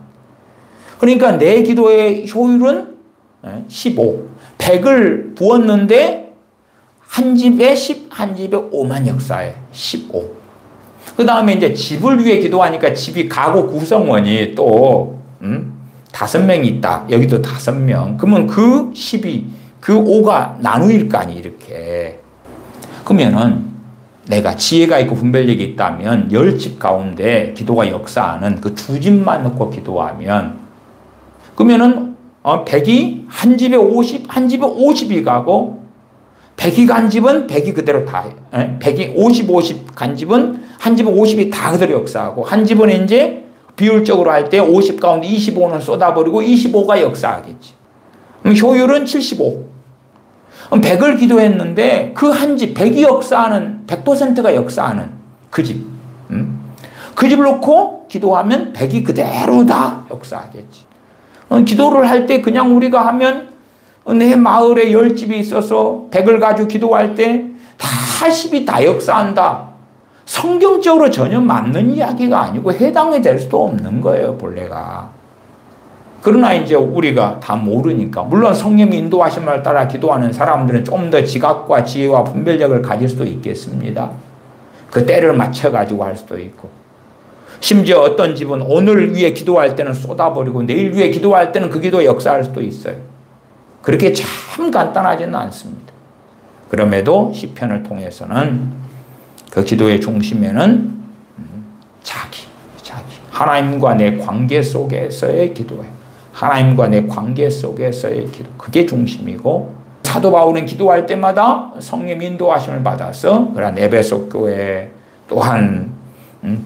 그러니까 내 기도의 효율은 15. 100을 부었는데 한 집에 10, 한 집에 5만 역사에 15. 그 다음에 이제 집을 위해 기도하니까 집이 가구 구성원이 또 5명이 있다. 여기도 5명. 그러면 그 10이 그 5가 나누일 거 아니 이렇게. 그러면은 내가 지혜가 있고 분별력이 있다면 10집 가운데 기도가 역사하는 그 2집만 놓고 기도하면 그러면은 100이 한 집에 50, 한 집에 50이 가고 100이 간 집은 100이 그대로 다 100이 50 간 집은 한 집은 50이 다 그대로 역사하고 한 집은 이제 비율적으로 할 때 50 가운데 25는 쏟아버리고 25가 역사하겠지. 그럼 효율은 75. 100을 기도했는데 그 한 집, 100이 역사하는, 100%가 역사하는 그 집. 그 집을 놓고 기도하면 100이 그대로 다 역사하겠지. 기도를 할 때 그냥 우리가 하면 내 마을에 10집이 있어서 100을 가지고 기도할 때 다 10이 다 역사한다. 성경적으로 전혀 맞는 이야기가 아니고 해당이 될 수도 없는 거예요, 본래가. 그러나 이제 우리가 다 모르니까 물론 성령의 인도하심을 따라 기도하는 사람들은 좀 더 지각과 지혜와 분별력을 가질 수도 있겠습니다. 그 때를 맞춰가지고 할 수도 있고 심지어 어떤 집은 오늘 위해 기도할 때는 쏟아버리고 내일 위해 기도할 때는 그 기도에 역사할 수도 있어요. 그렇게 참 간단하지는 않습니다. 그럼에도 시편을 통해서는 그 기도의 중심에는 자기 하나님과 내 관계 속에서의 기도예요. 하나님과 내 관계 속에서의 기도. 그게 중심이고 사도 바울은 기도할 때마다 성령 인도하심을 받아서 그런 에베소 교회 또한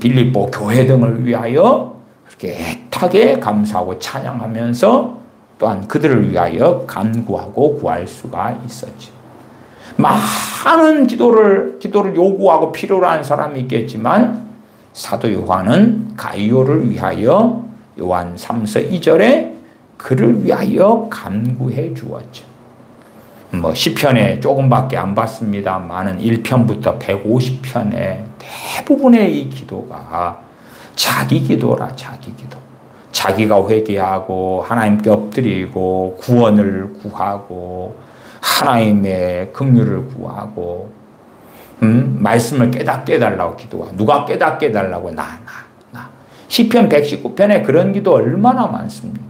빌립보 교회 등을 위하여 그렇게 애타게 감사하고 찬양하면서 또한 그들을 위하여 간구하고 구할 수가 있었죠. 많은 기도를 요구하고 필요로 하는 사람이 있겠지만 사도 요한은 가이오를 위하여 요한 3서 2절에 그를 위하여 간구해 주었죠. 시편에 조금밖에 안 봤습니다만은 1편부터 150편에 대부분의 이 기도가 자기 기도라, 자기 기도. 자기가 회개하고 하나님께 엎드리고 구원을 구하고 하나님의 긍휼을 구하고 말씀을 깨닫게 해달라고 기도하고 누가 깨닫게 해달라고 나. 시편 119편에 그런 기도 얼마나 많습니까?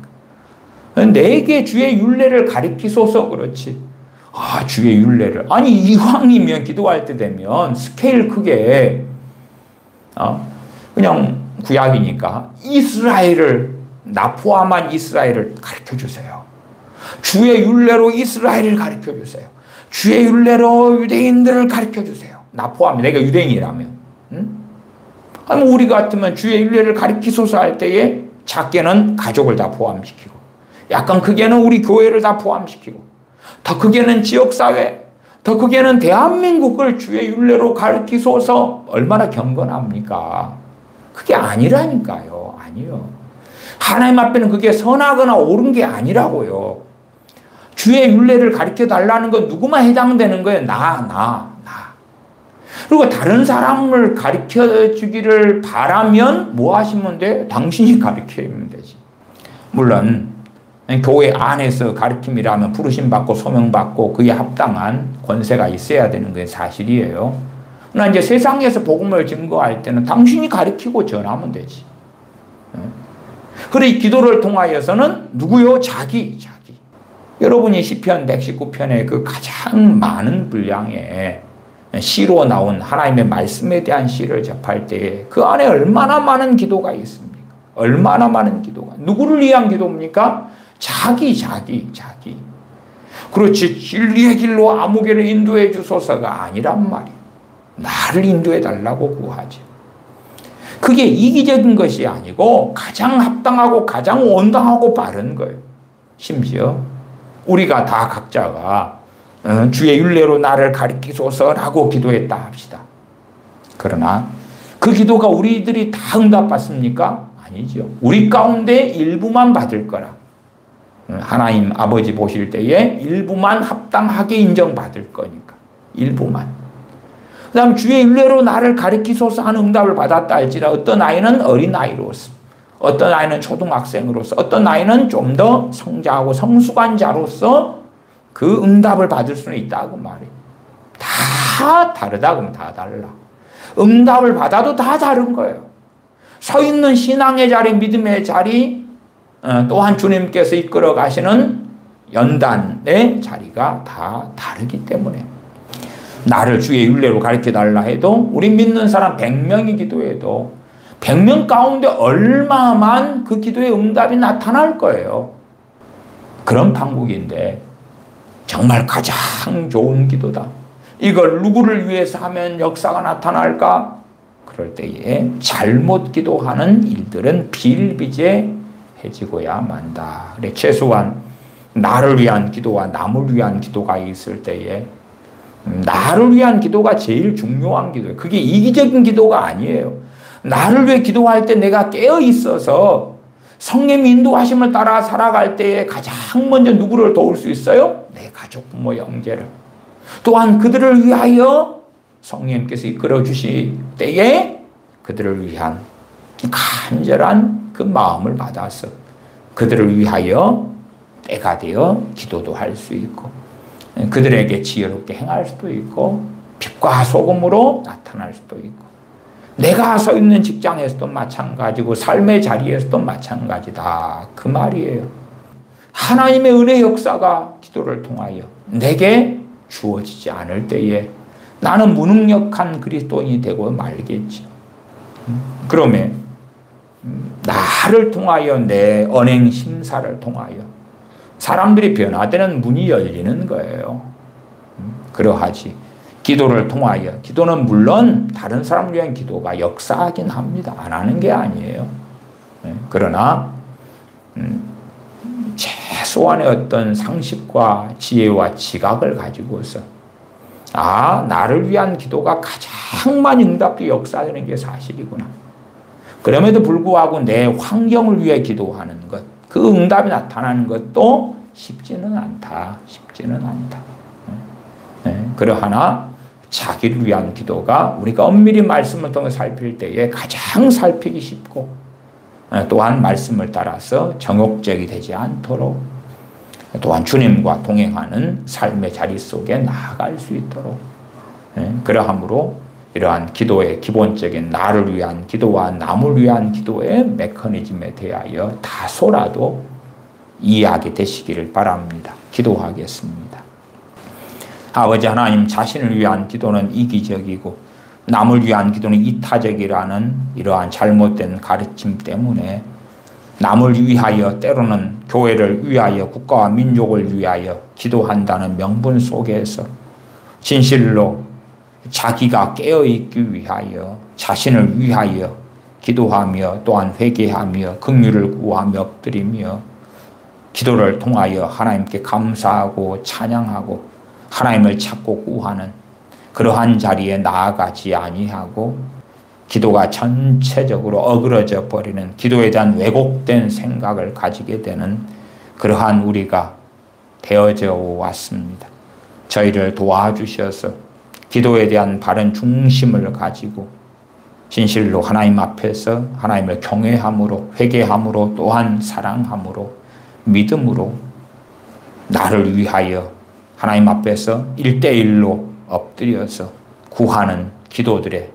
내게 주의 율례를 가리키소서 그렇지. 주의 율례를. 아니 이왕이면 기도할 때 되면 스케일 크게 그냥 구약이니까 이스라엘을 나 포함한 이스라엘을 가르쳐주세요. 주의 율례로 이스라엘을 가르쳐주세요. 주의 율례로 유대인들을 가르쳐주세요. 나 포함해. 내가 유대인이라면. 아니 우리 같으면 주의 율례를 가르치소서 할 때에 작게는 가족을 다 포함시키고 약간 크게는 우리 교회를 다 포함시키고 더 크게는 지역사회 더 크게는 대한민국을 주의 율례로 가르치소서 얼마나 경건합니까? 그게 아니라니까요. 아니요. 하나님 앞에는 그게 선하거나 옳은 게 아니라고요. 주의 율례를 가르쳐달라는 건 누구만 해당되는 거예요. 나. 그리고 다른 사람을 가르쳐주기를 바라면 뭐 하시면 돼? 당신이 가르치면 되지. 물론 교회 안에서 가르침이라면 부르심받고 소명받고 그에 합당한 권세가 있어야 되는 게 사실이에요. 그러나 이제 세상에서 복음을 증거할 때는 당신이 가르치고 전하면 되지. 그래 기도를 통하여서는 누구요? 자기. 여러분이 시편 119편의 그 가장 많은 분량의 시로 나온 하나님의 말씀에 대한 시를 접할 때에 그 안에 얼마나 많은 기도가 있습니까? 얼마나 많은 기도가. 누구를 위한 기도입니까? 자기. 그렇지, 진리의 길로 아무개를 인도해 주소서가 아니란 말이에요. 나를 인도해 달라고 구하지. 그게 이기적인 것이 아니고 가장 합당하고 가장 온당하고 바른 거예요. 심지어 우리가 다 각자가 주의 율례로 나를 가리키소서라고 기도했다 합시다. 그러나 그 기도가 우리들이 다 응답받습니까? 아니죠. 우리 가운데 일부만 받을 거라. 하나님 아버지 보실 때에 일부만 합당하게 인정받을 거니까. 일부만. 그 다음 주의 율례로 나를 가리키소서 하는 응답을 받았다 할지라 어떤 아이는 어린아이로서, 어떤 아이는 초등학생으로서, 어떤 아이는 좀 더 성장하고 성숙한 자로서 그 응답을 받을 수는 있다고 말해요. 다 다르다 그러면 다 달라. 응답을 받아도 다 다른 거예요. 서 있는 신앙의 자리, 믿음의 자리, 또한 주님께서 이끌어 가시는 연단의 자리가 다 다르기 때문에 나를 주의 율례로 가르쳐달라 해도 우리 믿는 사람 100명이 기도해도 100명 가운데 얼마만 그 기도의 응답이 나타날 거예요. 그런 판국인데 정말 가장 좋은 기도다. 이걸 누구를 위해서 하면 역사가 나타날까? 그럴 때에 잘못 기도하는 일들은 비일비재해지고야 만다. 그래 최소한 나를 위한 기도와 남을 위한 기도가 있을 때에 나를 위한 기도가 제일 중요한 기도예요. 그게 이기적인 기도가 아니에요. 나를 위해 기도할 때 내가 깨어 있어서 성령의 인도하심을 따라 살아갈 때에 가장 먼저 누구를 도울 수 있어요? 내 가족, 부모, 형제를. 또한 그들을 위하여 성령님께서 이끌어 주실 때에 그들을 위한 간절한 그 마음을 받아서 그들을 위하여 때가 되어 기도도 할 수 있고 그들에게 지혜롭게 행할 수도 있고 빛과 소금으로 나타날 수도 있고 내가 서 있는 직장에서도 마찬가지고 삶의 자리에서도 마찬가지다. 그 말이에요. 하나님의 은혜 역사가 기도를 통하여 내게 주어지지 않을 때에 나는 무능력한 그리스도인이 되고 말겠지. 그러면 나를 통하여 내 언행 심사를 통하여 사람들이 변화되는 문이 열리는 거예요. 그러하지. 기도를 통하여 기도는 물론 다른 사람을 위한 기도가 역사하긴 합니다. 안 하는 게 아니에요. 그러나 최소한의 어떤 상식과 지혜와 지각을 가지고서 나를 위한 기도가 가장 많이 응답이 역사되는 게 사실이구나. 그럼에도 불구하고 내 환경을 위해 기도하는 것, 그 응답이 나타나는 것도 쉽지는 않다. 그러하나 자기를 위한 기도가 우리가 엄밀히 말씀을 통해 살필 때에 가장 살피기 쉽고 또한 말씀을 따라서 정욕적이 되지 않도록 또한 주님과 동행하는 삶의 자리 속에 나아갈 수 있도록 그러함으로 이러한 기도의 기본적인 나를 위한 기도와 남을 위한 기도의 메커니즘에 대하여 다소라도 이해하게 되시기를 바랍니다. 기도하겠습니다. 아버지 하나님, 자신을 위한 기도는 이기적이고 남을 위한 기도는 이타적이라는 이러한 잘못된 가르침 때문에 남을 위하여 때로는 교회를 위하여 국가와 민족을 위하여 기도한다는 명분 속에서 진실로 자기가 깨어있기 위하여 자신을 위하여 기도하며 또한 회개하며 긍휼을 구하며 엎드리며 기도를 통하여 하나님께 감사하고 찬양하고 하나님을 찾고 구하는 그러한 자리에 나아가지 아니하고 기도가 전체적으로 어그러져 버리는 기도에 대한 왜곡된 생각을 가지게 되는 그러한 우리가 되어져 왔습니다. 저희를 도와주셔서 기도에 대한 바른 중심을 가지고 진실로 하나님 앞에서 하나님을 경외함으로 회개함으로 또한 사랑함으로 믿음으로 나를 위하여 하나님 앞에서 1대1로 엎드려서 구하는 기도들의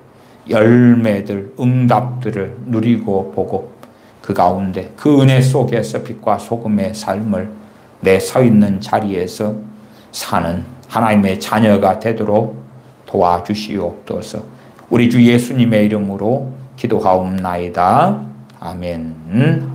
열매들, 응답들을 누리고 보고 그 가운데 그 은혜 속에서 빛과 소금의 삶을 내 서 있는 자리에서 사는 하나님의 자녀가 되도록 도와주시옵소서. 우리 주 예수님의 이름으로 기도하옵나이다. 아멘.